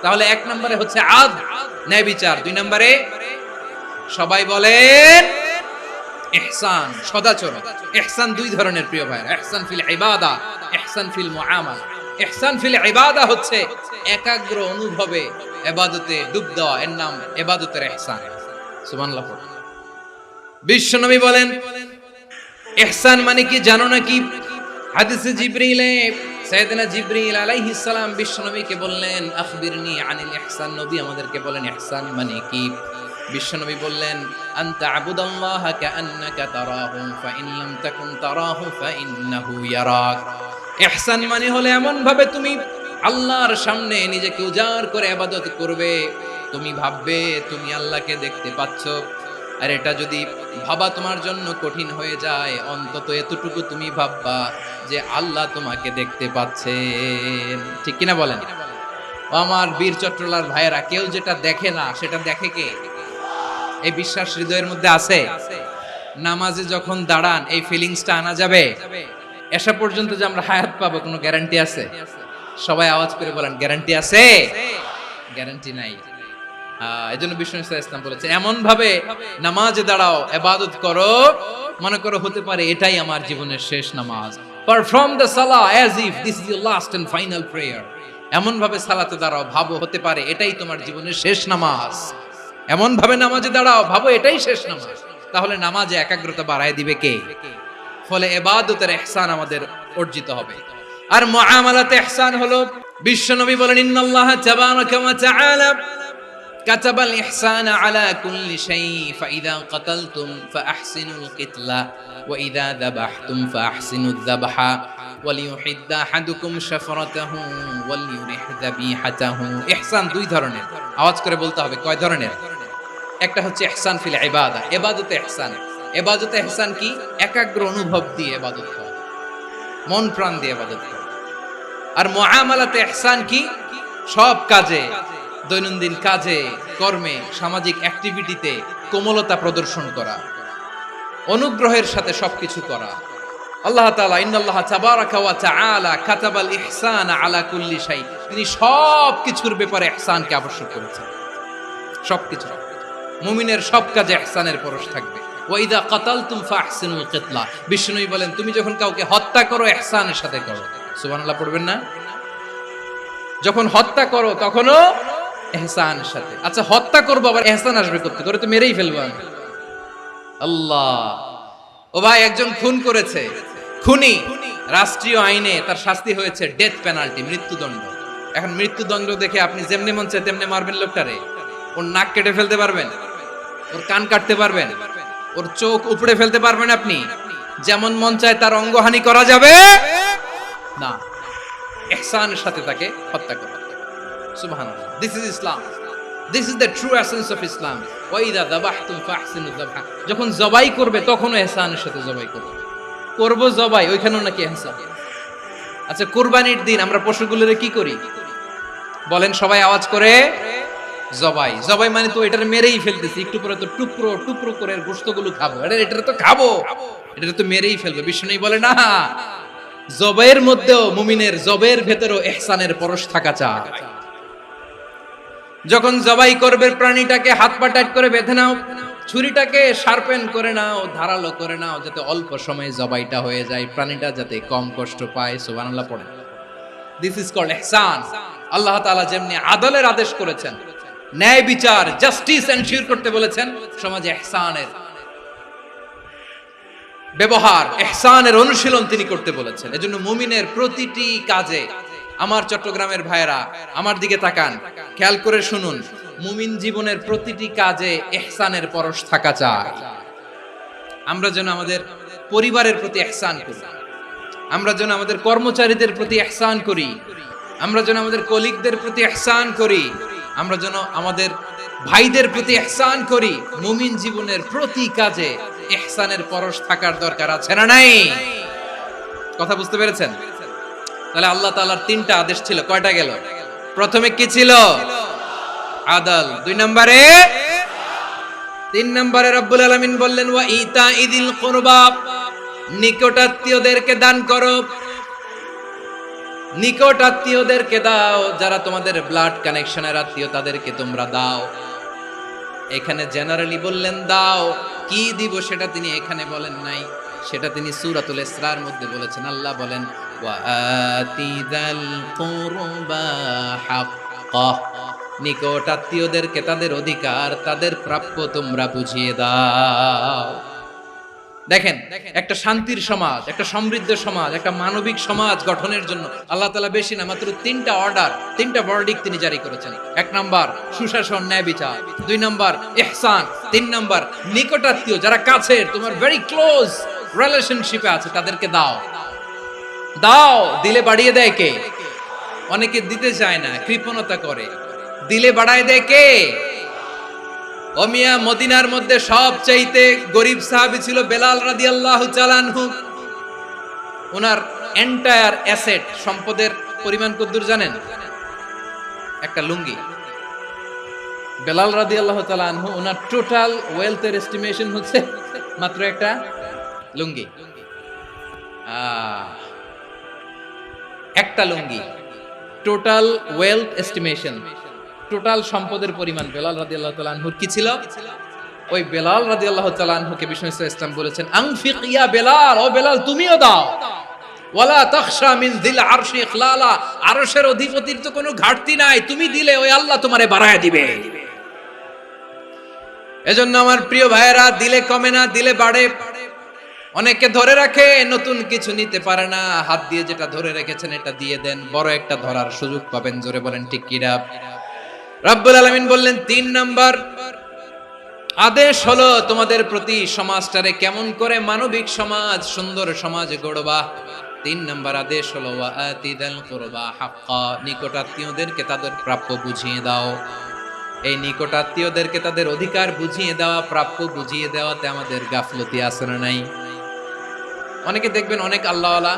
তাহলে 1 নম্বরে হচ্ছে আদ, ন্যায় বিচার। 2 নম্বরে সবাই বলেন ইহসান, সদাচরণ। ইহসান দুই ধরনের প্রিয় ভাইরা, ইহসান ফিল ইবাদা, ইহসান ফিল মুআমালা। ইহসান ফিল ইবাদা হচ্ছে একাগ্র অনুভবে ইবাদতে ডুব দেওয়া, এর নাম ইবাদতের ইহসান। সুবহানাল্লাহ। বিশ্বনবী বলেন ইহসান মানে কি জানো নাকি? হাদিসে জিবরিলে সাইয়েদনা জিবরিল আলাইহিস সালাম বিশ্বনবীকে বললেন আখবিরনি আনিল ইহসান। নবী আমাদেরকে বলেন ইহসান মানে কি? বিশ্বনবী বললেন আনতা আবুদাল্লাহা কাআন্নাকা তারাহু ফাইন লাম তাকুন তারাহু ফাইন্নাহু ইয়ারাক। ইহসান মানে হলো এমন ভাবে তুমি আল্লাহর সামনে নিজেকে উজাড় করে ইবাদত করবে, তুমি ভাববে তুমি আল্লাহকে দেখতে পাচ্ছ। আর এটা যদি ভাবা তোমার জন্য কঠিন হয়ে যায়, অন্তত এতটুকু তুমি ভাববা যে আল্লাহ তোমাকে দেখতে পাচ্ছেন। ঠিক কিনা বলেন? আমার বীর চট্টলার ভাইয়েরা, কেউ যেটা দেখে না সেটা দেখে কে? এই বিশ্বাস হৃদয়ের মধ্যে আছে? নামাজে যখন দাঁড়ান এই ফিলিংসটা আনা যাবে? এসা পর্যন্ত যে আমরা হায়াত পাবো কোনো গ্যারান্টি আছে? সবাই আওয়াজ করে বলেন গ্যারান্টি আছে? গ্যারান্টি নাই। এজন্য বিষ্ণু ইসলাম বলেছেন এমন ভাবে নামাজে দাঁড়াও, ইবাদত করো, মনে করো হতে পারে এটাই আমার জীবনের শেষ নামাজ। Perform the salah as if this is your last and final prayer. এমন ভাবে সালাতে দাঁড়াও, ভাবো হতে পারে এটাই তোমার জীবনের শেষ নামাজ। এমন ভাবে নামাজে দাঁড়াও, ভাবো এটাই শেষ নামাজ। তাহলে নামাজে একাগ্রতা বাড়ায় দিবে কে? ফলে ইবাদতের ইহসান আমাদের অর্জিত হবে। আর মুআমালাতে ইহসান হলো, বিশ্বনবী বলেন ইন্নাল্লাহা তাবারাকা ওয়া তাআলা কাতাবাল ইহসানা আলা কুল্লি শাই ফাইদা কাতালতুম ফাআহসিনুল কিতলা ওয়া ইযা যাবাহতুম ফাআহসিনুদ যাবহা ওয়ালিউহিদ্দা আহাদুকুম শাফরাতাহু ওয়ালিউরিহ যাবিহাতাহু। ইহসান দুই ধরনের, আওয়াজ করে বলতে হবে কয় ধরনের? একটা হচ্ছে ইহসান ফিল ইবাদা, ইবাদতে ইহসান। ইবাদতে ইহসান কি? একাগ্র অনুভব দিয়ে ইবাদত করা, মন প্রাণ দিয়ে ইবাদত করা। আর মুআমালাতে ইহসান কি? সব কাজে, দৈনন্দিন কাজে, কর্মে, সামাজিক অ্যাক্টিভিটিতে কোমলতা প্রদর্শন করা, অনুগ্রহের সাথে সবকিছু করা। আল্লাহ তাআলা ইন্নাল্লাহা তাবারাকা ওয়া তাআলা কাতাবাল ইহসানা আলা কুল্লি শাই, তিনি সব কিছুর ব্যাপারে ইহসানকে আবশ্যক করেছেন। সবকিছু, মুমিনের সব কাজে ইহসানের পরশ থাকবে। ওয়া ইযা কাতালতুম ফাহসিনুল কিতলা, বিষ্ণুই বলেন তুমি যখন কাউকে হত্যা করো ইহসানের সাথে করো। সুবহানাল্লাহ পড়বেন না? যখন হত্যা করো তখনও ইহসানের সাথে। আচ্ছা হত্যা করবো আবার ইহসান আসবে করতে, করে তো মেরেই ফেলবো আমি। আল্লাহ, ও ভাই একজন খুন করেছে, খুনি, রাষ্ট্রীয় আইনে তার শাস্তি হয়েছে ডেথ পেনাল্টি, মৃত্যুদণ্ড। এখন মৃত্যুদণ্ড দেখে আপনি যেমনি মন চায় তেমনি মারবেন লোকটারে? ওর নাক কেটে ফেলতে পারবেন? ওর কান কাটতে পারবেন? ওর চোখ উপড়ে ফেলতে পারবেন আপনি? যেমন মন চায় তার অঙ্গহানি করা যাবে না। ইহসানের সাথে তাকে হত্যা করা। সুবহানাল্লাহ, this is Islam, this is the true essence of Islam. ওয়া ইযা যাবাহতুম ফাহসিনুয যাবহা, যখন জবাই করবে তখনও ইহসানের সাথে জবাই করবে। করব জবাই, ওইখানেও নাকি ইহসান। আচ্ছা কুরবানির দিন আমরা পশুগুলোরে কি করি বলেন সবাই আওয়াজ করে? জবাই। জবাই মানে তো এটারে মেরেই ফেলতেছি, একটু পরে তো টুকরো টুকরো করে গোশতগুলো খাবো, এটা তো খাবো, এটা তো মেরেই ফেলবে। বিষ্ণু বলে না, জবাইয়ের মধ্যেও মুমিনের জবাইয়ের ভেতরেও ইহসানের পরশ থাকা চাই। যখন জবাই করবে প্রাণীটাকে হাত পা টাইট করে বেঁধে নাও, ছুরিটাকে শার্পেন করে নাও, ধারালো করে নাও, যাতে অল্প সময়ে জবাইটা হয়ে যায়, প্রাণীটা যাতে কম কষ্ট পায়। সুবহানাল্লাহ পড়ে। দিস ইজ কল্ড ইহসান। আল্লাহ তাআলা যেমনি আদলের আদেশ করেছেন, ন্যায় বিচার, জাস্টিস এনশিওর করতে বলেছেন, সমাজে ইহসানের ব্যবহার, ইহসানের অনুশীলন তিনি করতে বলেছেন। এজন্য মুমিনের প্রতিটি কাজে, আমার চট্টগ্রামের ভাইয়েরা আমার দিকে তাকান, খেয়াল করে শুনুন, মুমিন জীবনের প্রতিটি কাজে ইহসানের পরশ থাকা চাই। আমরা যেন আমাদের পরিবারের প্রতি ইহসান করি, আমরা যেন আমাদের কর্মচারীদের প্রতি ইহসান করি, আমরা যেন আমাদের কলিগদের প্রতি ইহসান করি, আমরা যেন আমাদের ভাইদের প্রতি ইহসান করি। মুমিন জীবনের প্রতি কাজে ইহসানের পরশ থাকার দরকার আছে না নাই? কথা বুঝতে পেরেছেন? তাহলে আল্লাহ তাআলার তিনটা আদেশ ছিল, কয়টা গেল? প্রথমে কি ছিল? আদল। দুই নম্বরে, তিন নম্বরে রব্বুল আলামিন বললেন ওয়া ইতাইদিল কুরবা, নিকট আত্মীয়দেরকে দান করো, নিকট আত্মীয়দেরকে দাও, যারা তোমাদের ব্লাড কানেকশনের আত্মীয় তাদেরকে তোমরা দাও। এখানে জেনারেলি বললেন দাও, কি দিব সেটা তিনি এখানে বলেন নাই, সেটা তিনি সূরাতুল ইসরার মধ্যে বলেছেন। আল্লাহ বলেন ওয়া আতিযাল কুরবা হাক্কাহ, নিকট আত্মীয়দেরকে তাদের অধিকার, তাদের প্রাপ্য তোমরা বুঝিয়ে দাও। দেখেন, একটা শান্তির সমাজ, একটা সমৃদ্ধ সমাজ, একটা মানবিক সমাজ গঠনের জন্য আল্লাহ তাআলা বেশি না, মাত্র 3টা অর্ডার, 3টা ভার্ডিক্ট তিনি জারি করেছেন। 1 নাম্বার সুশাসন, ন্যায় বিচার। 2 নাম্বার ইহসান। 3 নাম্বার নিকটাত্মীয়, যারা কাছের, তোমার ভেরি ক্লোজ রিলেশনশিপে আছে, তাদেরকে দাও। দাও, দিলে বাড়িয়ে দেয় কে? অনেকে দিতে চায় না, কৃপণতা করে। দিলে বাড়ায় দেয় কে? ও মিয়া, মদিনার মধ্যে সবচাইতে গরিব সাহাবী ছিল বেলাল রাদিয়াল্লাহু তাআলা আনহু। ওনার এন্টায়ার অ্যাসেট, সম্পদের পরিমাণ কতদূর জানেন? একটা লুঙ্গি। বেলাল রাদিয়াল্লাহু তাআলা আনহু, ওনার টোটাল ওয়েলথের এস্টিমেশন হচ্ছে মাত্র একটা লুঙ্গি। একটা লুঙ্গি, টোটাল ওয়েলথ এস্টিমেশন, টোটাল সম্পদের পরিমাণ বেলাল রাদিয়াল্লাহু তাআলা আনহুর কি ছিল? ওই বেলাল রাদিয়াল্লাহু তাআলা আনহুকে বিষ্ণু ইসলাম বলেছেন, আনফিক ইয়া বেলাল, ও বেলাল তুমিও দাও। ওয়ালা তাখশা মিন যিল আরশি ইখলালা, আরশের অধিপতির তো কোনো ঘাটতি নাই, তুমি দিলে ওই আল্লাহ তোমারে বাড়ায় দিবে। এজন্য আমার প্রিয় ভাইয়েরা, দিলে কমে না, দিলে বাড়ে। অনেকে ধরে রাখে, নতুন কিছু নিতে পারে না, হাত দিয়ে যেটা ধরে রেখেছেন এটা দিয়ে দেন, বড় একটা ধরার সুযোগ পাবেন। জোরে বলেন ঠিক কি না? রব্বুল আলামিন বললেন 3 নাম্বার আদেশ হলো তোমাদের প্রতি, সমাজটারে কেমন করে মানবিক সমাজ, সুন্দর সমাজ গড়বা। 3 নাম্বার আদেশ হলো ওয়া আতিদাল কুরবা হাক্কা, নিকটাত্মীয়দেরকে তাদের প্রাপ্য বুঝিয়ে দাও। এই নিকটাত্মীয়দেরকে তাদের অধিকার বুঝিয়ে দেওয়া, প্রাপ্য বুঝিয়ে দেওয়াতে আমাদের গাফলতি আছে না নাই? অনেকে দেখবেন অনেক আল্লাহওয়ালা,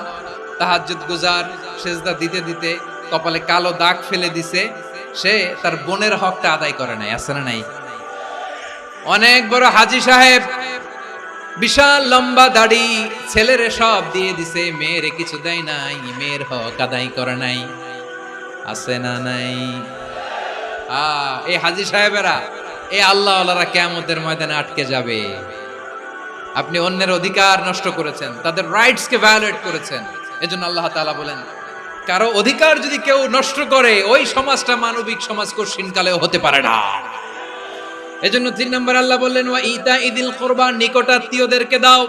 তাহাজ্জুদ গুজার, সেজদা দিতে দিতে কপালে কালো দাগ ফেলে দিছে, সে তার বোনের হকটা আদায় করে নাই, আছে না নাই? অনেক বড় হাজী সাহেব, বিশাল লম্বা দাড়ি, ছেলেরে সব দিয়ে দিছে, মেয়েরে কিছু দেয় নাই, মেয়ের হক আদায় করে নাই, আছে না নাই? এই হাজী সাহেবেরা, এই আল্লাহওয়ালারা কিয়ামতের ময়দানে আটকে যাবে। আপনি অন্যের অধিকার নষ্ট করেছেন, তাদের রাইটস কে ভায়োলেট করেছেন। এজন্য আল্লাহ তাআলা বলেন, কারো অধিকার যদি কেউ নষ্ট করে, ওই সমাজটা মানবিক সমাজ কঠিনকালেও হতে পারে না। এজন্য 3 নম্বর আল্লাহ বললেন ওয়া ইতা ইদিল কুরবা, নিকটাত্মীয়দেরকে দাও।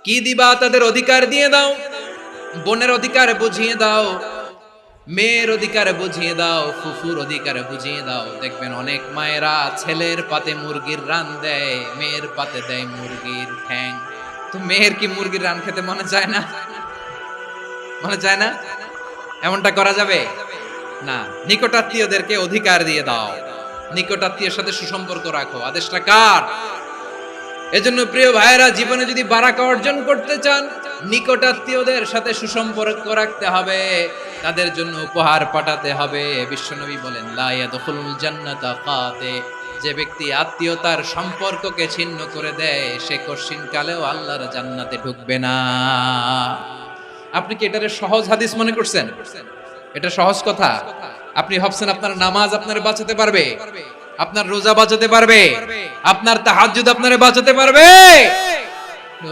কি দিবা? তাদের অধিকার দিয়ে দাও। বোনের অধিকার বুঝিয়ে দাও, মেয়ের অধিকার বুঝিয়ে দাও, ফুফুর অধিকার বুঝিয়ে দাও। দেখবেন অনেক মায়েরা ছেলের পাতে মুরগির রান দেয়, মেয়ের পাতে দেয় মুরগির ঠ্যাং। তো মেয়ের কি মুরগির রান খেতে মনে চায় না? মনে চায় না? এমনটা করা যাবে না। নিকটাত্মীয়দেরকে অধিকার দিয়ে দাও, নিকটাত্মীয়ের সাথে সুসম্পর্ক রাখো। আদেশটা কার? এজন্য প্রিয় ভাইয়েরা, জীবনে যদি বারাকা অর্জন করতে চান, নিকটাত্মীয়দের সাথে সুসম্পর্ক রাখতে হবে, তাদের জন্য উপহার পাঠাতে হবে। বিশ্বনবী বলেন লা ইয়াদখুলুল জান্নাতা কাতে, যে ব্যক্তি আত্মীয়তার সম্পর্ককে ছিন্ন করে দেয়, সে কঠিনকালেও আল্লাহর জান্নাতে ঢুকবে না। আপনি কি এটারে সহজ হাদিস মনে করছেন? এটা সহজ কথা? আপনি ভাবছেন আপনার নামাজ আপনারে বাঁচাতে পারবে, আপনার রোজা বাঁচাতে পারবে, আপনার তাহাজ্জুদ আপনারে বাঁচাতে পারবে?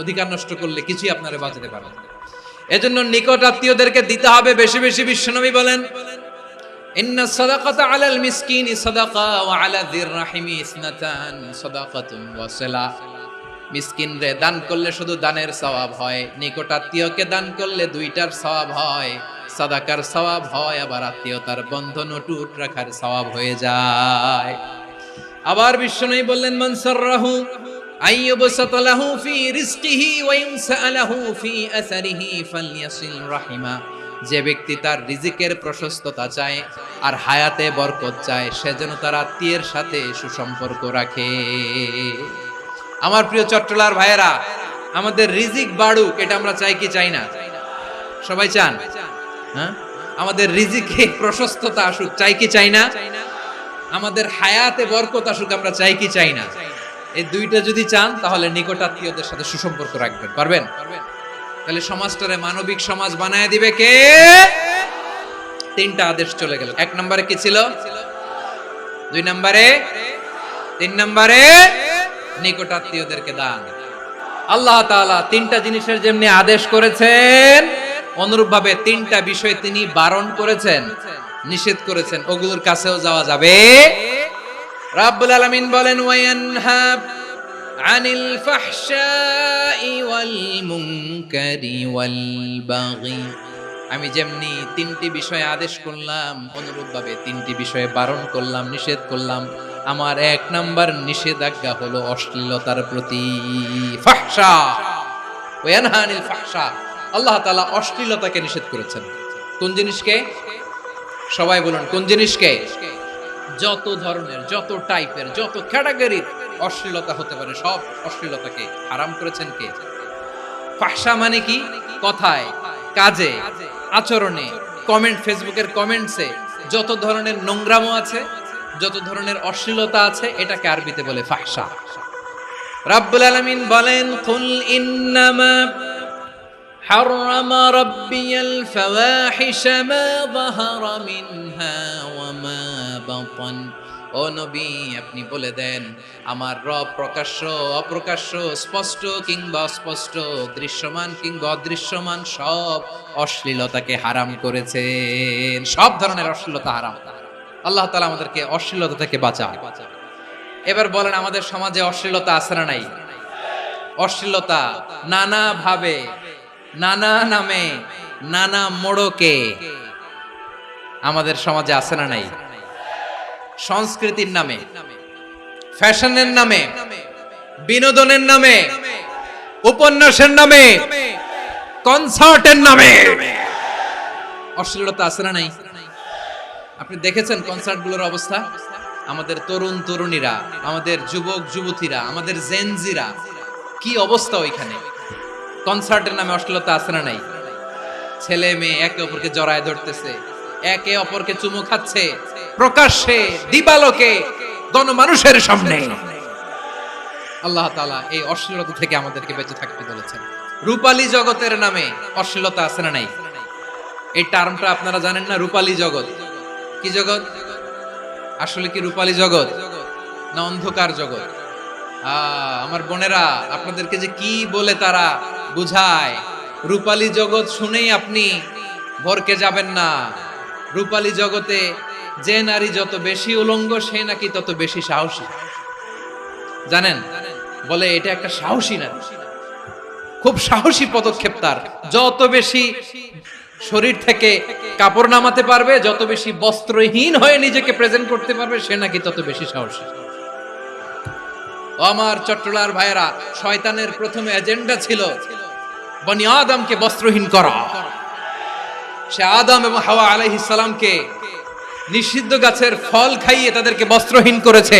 অধিকার নষ্ট করলে কিছুই আপনারে বাঁচাতে পারবে না। এজন্য নিকট আত্মীয়দেরকে দিতে হবে বেশি বেশি। বিশ্বনবী বলেন ইন্না সাদাকাতা আলাল মিসকিনি সাদাকা ওয়া আলা যির রাহিমি ইসনাতান সাদাকাতুন ওয়া সিলা। মিসকিনরে দান করলে শুধু দানের সওয়াব হয়, নিকট আত্মীয়কে দান করলে 2টার সওয়াব হয়, সাদাকার সওয়াব হয়, আবার আত্মীয়তার বন্ধন অটুট রাখার সওয়াব হয়ে যায়। আবার বিশ্বনবী বললেন মান সাররাহু আইয়ুবসাতা লাহু ফি রিজকিহি ওয়া ইনসালাহু ফি আসারিহি ফালইয়াসিল রাহিমা। যে ব্যক্তি তার রিজিকের প্রশস্ততা চায় আর হায়াতে বরকত চায়, সে যেন তার আত্মীয়ের সাথে সুসম্পর্ক রাখে। আমার প্রিয় চট্টলার ভাইয়েরা, আমাদের রিজিক বাড়ুক, এটা আমরা চাই কি চাই না? সবাই চান? হ্যাঁ, আমাদের রিজিকে প্রশস্ততা আসুক, চাই কি চাই না? আমাদের হায়াতে বরকত আসুক, আমরা চাই কি চাই না? এই 2টা যদি চান, তাহলে নিকটাত্মীয়দের সাথে সুসম্পর্ক রাখবেন। পারবেন? তাহলে সমাজটারে মানবিক সমাজ বানায় দিবে কে? 3টা আদেশ চলে গেল। 1 নম্বরে কি ছিল? 2 নম্বরে তিন নম্বরে নিকটাত্মীয়দেরকে দান। আল্লাহ তাআলা তিনটা জিনিসের যেমনি আদেশ করেছেন, অনুরূপভাবে তিনটা বিষয় তিনি বারণ করেছেন, নিষেধ করেছেন, ওগুলোর কাছেও যাওয়া যাবে। রাব্বুল আলামিন বলেন, ওয়ায়ানহা আনিল ফাহশাই ওয়াল মুনকারি ওয়াল বাগি। আমি যেমনি তিনটি বিষয়ে আদেশ করলাম, অনুরূপভাবে তিনটি বিষয়ে বারণ করলাম, নিষেধ করলাম। আমার এক নাম্বার নিষেধাজ্ঞা হলো অশ্লীলতার প্রতি। ফাহশা, ওয়ায়ানহা আনিল ফাহশা, আল্লাহ তাআলা অশ্লীলতাকে নিষেধ করেছেন। কোন জিনিসকে? সবাই বলুন, কোন জিনিসকে? যত ধরনের, যত টাইপের, যত ক্যাটাগরির অশ্লীলতা হতে পারে সব অশ্লীলতাকে হারাম করেছেন কে? ফাহশা মানে কি? কথায়, কাজে, আচরণে, কমেন্ট, ফেসবুকের কমেন্টসে যত ধরনের নোংরামো আছে, যত ধরনের অশ্লীলতা আছে, এটাকে আরবিতে বলে ফাহশা। রাব্বুল আলামিন বলেন, কুল ইন্নামা হারামা রাব্বিয়াল ফাওয়াহিশা মা যাহারা মিনহা ওয়া মা বাতান। ও নবী, আপনি বলে দেন, আমার রব প্রকাশ্য, অপ্রকাশ্য, স্পষ্ট কিংবা অস্পষ্ট, দৃশ্যমান কিংবা অদৃশ্যমান সব অশ্লীলতাকে হারাম করেছেন। সব ধরনের অশ্লীলতা হারাম। আল্লাহ তাআলা আমাদেরকে অশ্লীলতা থেকে বাঁচান। এবার বলেন, আমাদের সমাজে অশ্লীলতা আছে না নাই? অশ্লীলতা নানা ভাবে, নানা নামে, নানা মোড়কে আমাদের সমাজে আছে না নাই? সংস্কৃতির নামে, ফ্যাশনের নামে, বিনোদনের নামে, উপন্যাসের নামে, কনসার্টের নামে অশ্লীলতা আছে না নাই? আপনি দেখেছেন কনসার্টগুলোর অবস্থা? আমাদের তরুণ তরুণীরা, আমাদের যুবক যুবতীরা, আমাদের জেনজিরা, কি অবস্থা ওইখানে? কনসার্টের নামে অশ্লীলতা আছে না নাই? ছেলে মেয়ে একে অপরকে জড়ায় ধরতেছে, একে অপরকে চুমু খাচ্ছে, প্রকাশ্যে, দিবালোকে, গণমানুষের সামনে। আল্লাহ তাআলা এই অশ্লীলতা থেকে আমাদেরকে বেঁচে থাকতে বলেছেন। রূপালী জগতের নামে অশ্লীলতা আছে না নাই? এই টার্মটা আপনারা জানেন না? রূপালী জগৎ কি জগৎ? আসলে কি রূপালী জগৎ না অন্ধকার জগৎ? আমার বোনেরা, আপনাদেরকে যে কি বলে তারা বুঝায়, রূপালী জগৎ শুনেই আপনি ভরকে যাবেন না। রূপালী জগতে যে নারী যত বেশি উলঙ্গ, সে নাকি তত বেশি সাহসী। জানেন? বলে এটা একটা সাহসী নারী, খুব সাহসী পদক্ষেপ তার। যত বেশি শরীর থেকে কাপড় নামাতে পারবে, যত বেশি বস্ত্রহীন হয়ে নিজেকে প্রেজেন্ট করতে পারবে, সে নাকি তত বেশি সাহসী। আমার চট্টলার ভাইয়েরা, শয়তানের প্রথম এজেন্ডা ছিল বনি আদমকে বস্ত্রহীন করা। সে আদম এবং হাওয়া আলাইহিস সালামকে নিষিদ্ধ গাছের ফল খাইয়ে তাদেরকে বস্ত্রহীন করেছে।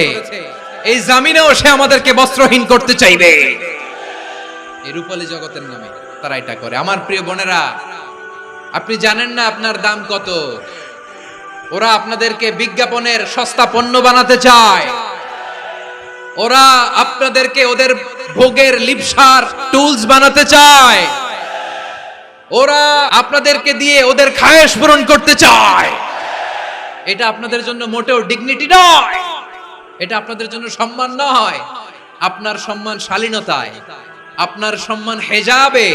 এই জামিনেও সে আমাদেরকে বস্ত্রহীন করতে চাইবে। এই রূপালী জগতের নামে তারা এটা করে। আমার প্রিয় বোনেরা, আপনি জানেন না আপনার দাম কত? ওরা আপনাদেরকে বিজ্ঞাপনের সস্তা পণ্য বানাতে চায়। ওরা আপনাদেরকে ওদের ভোগের লিপসার টুলস বানাতে চায়। ওরা আপনাদেরকে দিয়ে ওদের খায়েশ পূরণ করতে চায়। এটা আপনাদের জন্য মোটেও ডিগনিটি নয়, এটা আপনাদের জন্য সম্মান নয়। আপনার সম্মান শালীনতায়, আপনার সম্মান হেজাবে,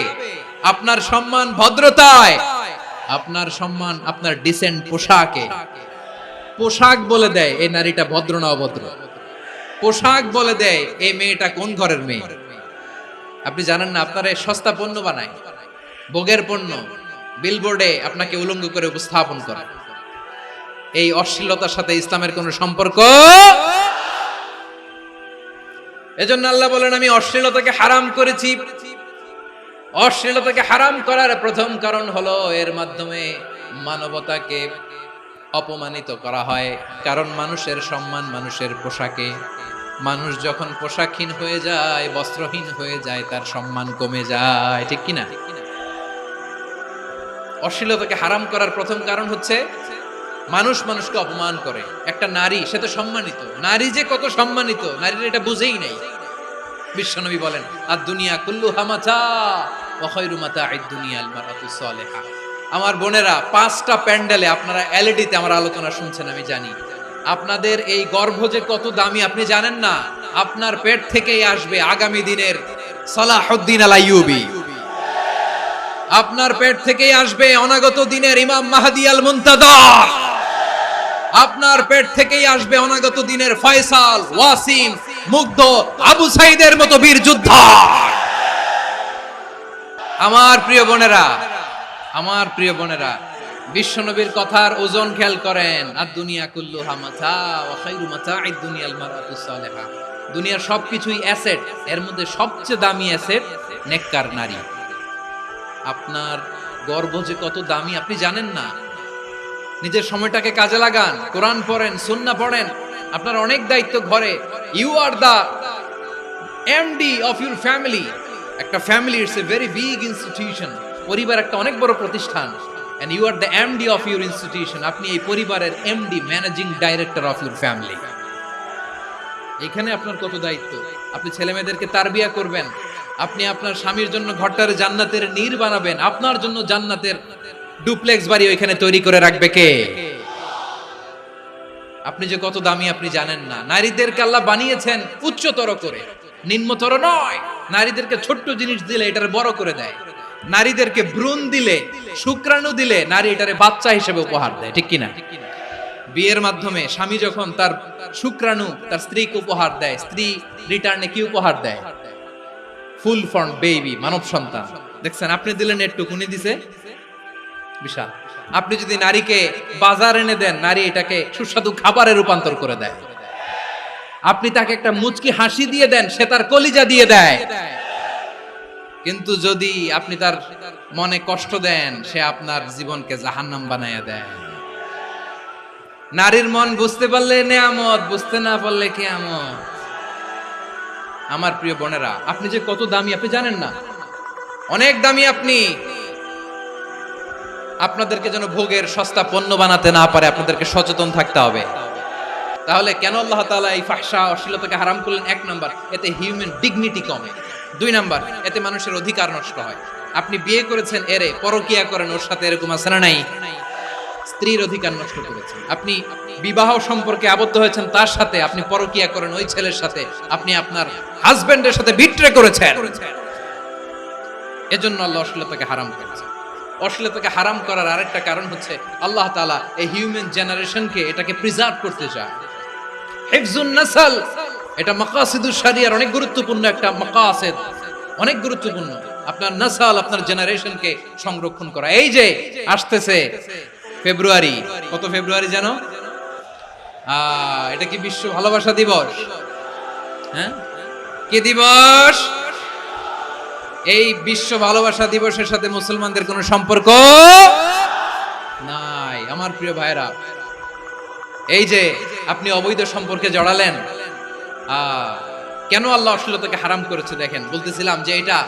আপনার সম্মান ভদ্রতায়, আপনার সম্মান আপনার ডিসেন্ট পোশাকে। পোশাক বলে দেয় এই নারীটা ভদ্র না অভদ্র। পোশাক বলে দেয় এই মেয়েটা কোন ঘরের মেয়ে। আপনি জানেন না? আপনারা সস্তা পণ্য বানায়, ভোগের পণ্য, বিলবোর্ডে আপনাকে উলঙ্গ করে উপস্থাপন করে। এই অশ্লীলতার সাথে ইসলামের কোন সম্পর্ক। এজন্য আল্লাহ বলেন, আমি অশ্লীলতাকে হারাম করেছি। অশ্লীলতাকে হারাম করার প্রথম কারণ হলো এর মাধ্যমে মানবতাকে অপমানিত করা হয়। কারণ মানুষের সম্মান মানুষের পোশাকে। মানুষ যখন পোশাকহীন হয়ে যায়, বস্ত্রহীন হয়ে যায়, তার সম্মান কমে যায়। ঠিক কিনা? অশ্লীলতাকে হারাম করার প্রথম কারণ হচ্ছে মানুষ মানুষকে অপমান করে। একটা নারী, সে তো সম্মানিত। নারী যে কত সম্মানিত, নারীর এটা বুঝেই নাই। বিশ্বনবী বলেন, আর দুনিয়া কুল্লুহা মাতা ওয়া খায়রু মাতা'আদ দুনিয়া আল মারআতুস সালিহা। আমার বোনেরা, 5টা প্যান্ডেলে আপনারা এলইডিতে আমার আলোচনা শুনছেন, আমি জানি। আপনাদের এই গর্ভ যে কত দামি আপনি জানেন না। আপনার পেট থেকেই আসবে আগামী দিনের সালাহুদ্দিন আল আইয়ুবী। আপনার পেট থেকেই আসবে অনাগত দিনের ইমাম মাহদী আল মুনতাযর। আপনার পেট থেকেই আসবে অনাগত দিনের ফয়সাল, ওয়াসিম, মুগ্ধ, আবু সাইদের মতো বীর যোদ্ধা। আমার প্রিয় বোনেরা, আমার প্রিয় বোনেরা, বিশ্বনবীর কথার ওজন খেয়াল করেন। আর দুনিয়া কুল্লুহা মাতা ওয়া খায়রু মাতা'আদ দুনিয়াল মারআতুস সালিহা। দুনিয়ার সবকিছুই অ্যাসেট, এর মধ্যে সবচেয়ে দামি অ্যাসেট নেককার নারী। আপনার গর্ভ যে কত দামি আপনি জানেন না। নিজের সময়টাকে কাজে লাগান, কোরআন পড়েন, সুন্নাহ পড়েন। আপনার অনেক দায়িত্ব ঘরে। You are the MD of your family. একটা family it's a very big institution. পরিবার একটা অনেক বড় প্রতিষ্ঠান। And you are the MD of your institution. আপনি এই পরিবারের MD, managing director of your family. এখানে আপনার কত দায়িত্ব। আপনি ছেলে মেয়েদেরকে তারবিয়া করবেন। আপনি আপনার স্বামীর জন্য ঘরটারে জান্নাতের নীর বানাবেন। আপনার জন্য জান্নাতের ডুপ্লেক্স বাড়ি ওইখানে তৈরি করে রাখবে কে? আপনি যে কত দামি আপনি জানেন না। নারীদেরকে আল্লাহ বানিয়েছেন উচ্চতর করে, নিম্নতর নয়। নারীদেরকে ছোট্ট জিনিস দিলে এটারে বড় করে দেয়। নারীদেরকে ভ্রূণ দিলে, শুক্রাণু দিলে নারী এটারে বাচ্চা হিসেবে উপহার দেয়, ঠিক কিনা? বিয়ের মাধ্যমে স্বামী যখন তার শুক্রাণু তার স্ত্রীকে উপহার দেয়, স্ত্রী রিটার্নে কি উপহার দেয়? ফুল ফর্ম বেবি, মানব সন্তান। দেখছেন, আপনি দিলেন একটু, উনি দিছে বিশাল। আপনি যদি নারীকে বাজার এনে দেন, নারী এটাকে সুস্বাদু খাবারে রূপান্তর করে দেয়। আপনি তাকে একটা মুচকি হাসি দিয়ে দেন, সে তার কলিজা দিয়ে দেয়। কিন্তু যদি আপনি তার মনে কষ্ট দেন, সে আপনার জীবনকে জাহান্নাম বানায়া দেয়। নারীর মন বুঝতে পারলে নেয়ামত, বুঝতে না পারলে কিয়ামত। আমার প্রিয় বোনেরা, আপনি যে কত দামি আপনি জানেন না। অনেক দামি আপনি। আপনাদেরকে যেন ভোগের সস্তা পণ্য বানাতে না পারে, আপনাদেরকে সচেতন থাকতে হবে। তাহলে কেন আল্লাহ তাআলা এই ফাহশা, অশ্লীলতাকে হারাম করলেন? 1 নাম্বার, এতে হিউম্যান ডিগনিটি কমে। 2 নাম্বার, এতে মানুষের অধিকার নষ্ট হয়। আপনি বিয়ে করেছেন এরে, পরকিয়া করেন ওর সাথে, এরকম আছে না নাই? স্ত্রীর অধিকার নষ্ট করেছেন। আপনি বিবাহ সম্পর্কে আবদ্ধ হয়েছেন তার সাথে, আপনি পরকিয়া করেন ওই ছেলের সাথে, আপনি আপনার হাজবেন্ডের সাথে বিট্রে করেছেন। এজন্য আল্লাহ অশ্লীলতাকে হারাম করেছেন। অশ্লীলতাকে হারাম করার আরেকটা কারণ হচ্ছে আল্লাহ তাআলা এই হিউম্যান জেনারেশনকে এটাকে প্রিজার্ভ করতে চায়। হিফজুন নাসল, এটা মাকাসিদুশ শরিয়ার অনেক গুরুত্বপূর্ণ একটা মাকাসিদ, অনেক গুরুত্বপূর্ণ। আপনার নাসল, আপনার জেনারেশনকে সংরক্ষণ করা। এই যে আসতেছে ফেব্রুয়ারি, কত ফেব্রুয়ারি জানো? এটা কি বিশ্ব ভালোবাসা দিবস? হ্যাঁ, কি দিবস? এই বিশ্ব ভালোবাসা দিবসের সাথে মুসলমানদের কোনো সম্পর্ক নাই। আমার প্রিয় ভাইরা, এই যে আপনি অবৈধ সম্পর্কে জড়ালেন, কেন আল্লাহ অশ্লীলতাকে হারাম করেছে দেখেন। বলতেছিলাম যে এটা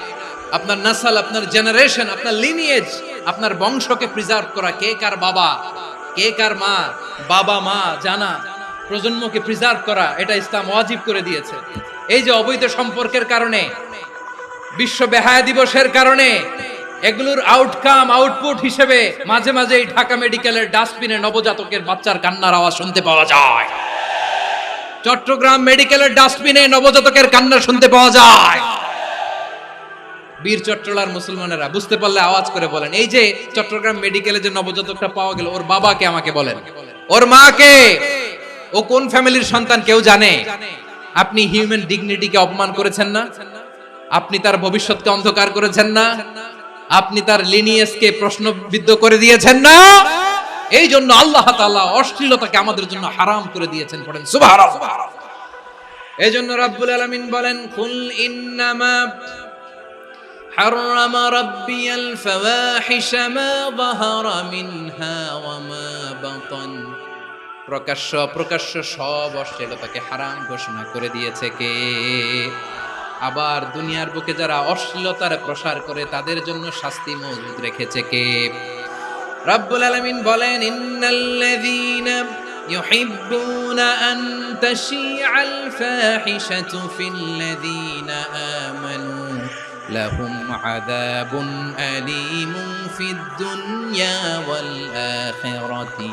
আপনার নাসল, আপনার জেনারেশন, আপনার লিনিয়েজ, আপনার বংশকে প্রিজার্ভ করা। কে কার বাবা, কে কার মা, বাবা মা জানা, প্রজন্মকে প্রিজার্ভ করা, এটা ইসলাম ওয়াজিব করে দিয়েছে। এই যে অবৈধ সম্পর্কের কারণে, বিশ্ব বেহায়া দিবসের কারণে, এগুলোর আউটকাম, আউটপুট হিসেবে মাঝে মাঝে এই ঢাকা মেডিকেলের ডাস্টবিনে নবজাতকের বাচ্চার কান্নার আওয়াজ শুনতে পাওয়া যায়। চট্টগ্রাম মেডিকেলের ডাস্টবিনে নবজাতকের কান্না শুনতে পাওয়া যায়। বীর চট্টলার মুসলমানেরা বুঝতে পারলে আওয়াজ করে বলেন, এই যে চট্টগ্রাম মেডিকেলে যে নবজাতকটা পাওয়া গেল, ওর বাবাকে আমাকে বলেন, ওর মাকে, ও কোন ফ্যামিলির সন্তান কেউ জানে? আপনি হিউম্যান ডিগনিটিকে অপমান করেছেন না? আপনি তার ভবিষ্যৎকে অন্ধকার করেছেন না? আপনি তার লিনিয়েজকে প্রশ্নবিদ্ধ করে দিয়েছেন না? এই জন্য আল্লাহ তাআলা অশ্লীলতাকে আমাদের জন্য হারাম করে দিয়েছেন। পড়েন সুবহানাল্লাহ। এই জন্য রাব্বুল আলামিন বলেন, কুল ইন্নামা حرم ربي الفواحش ما ظهر منها وما بطن। প্রকাশ্য অপ্রকাশ্য সব অশ্লীলতাকে হারাম ঘোষণা করে দিয়েছে কে? আবার দুনিয়ার বুকে যারা অশ্লীলতার প্রসার করে তাদের জন্য শাস্তি মজুদ রেখেছে কে? রাব্বুল আলামিন বলেন, ইন্নাল্লাযীনা ইউহিব্বুনা আন তাশিআল ফাহিশাতু ফিল্লাযীনা আমানু লাহুম আযাবুন আলীমুন ফিদ দুনিয়া ওয়াল আখিরাতি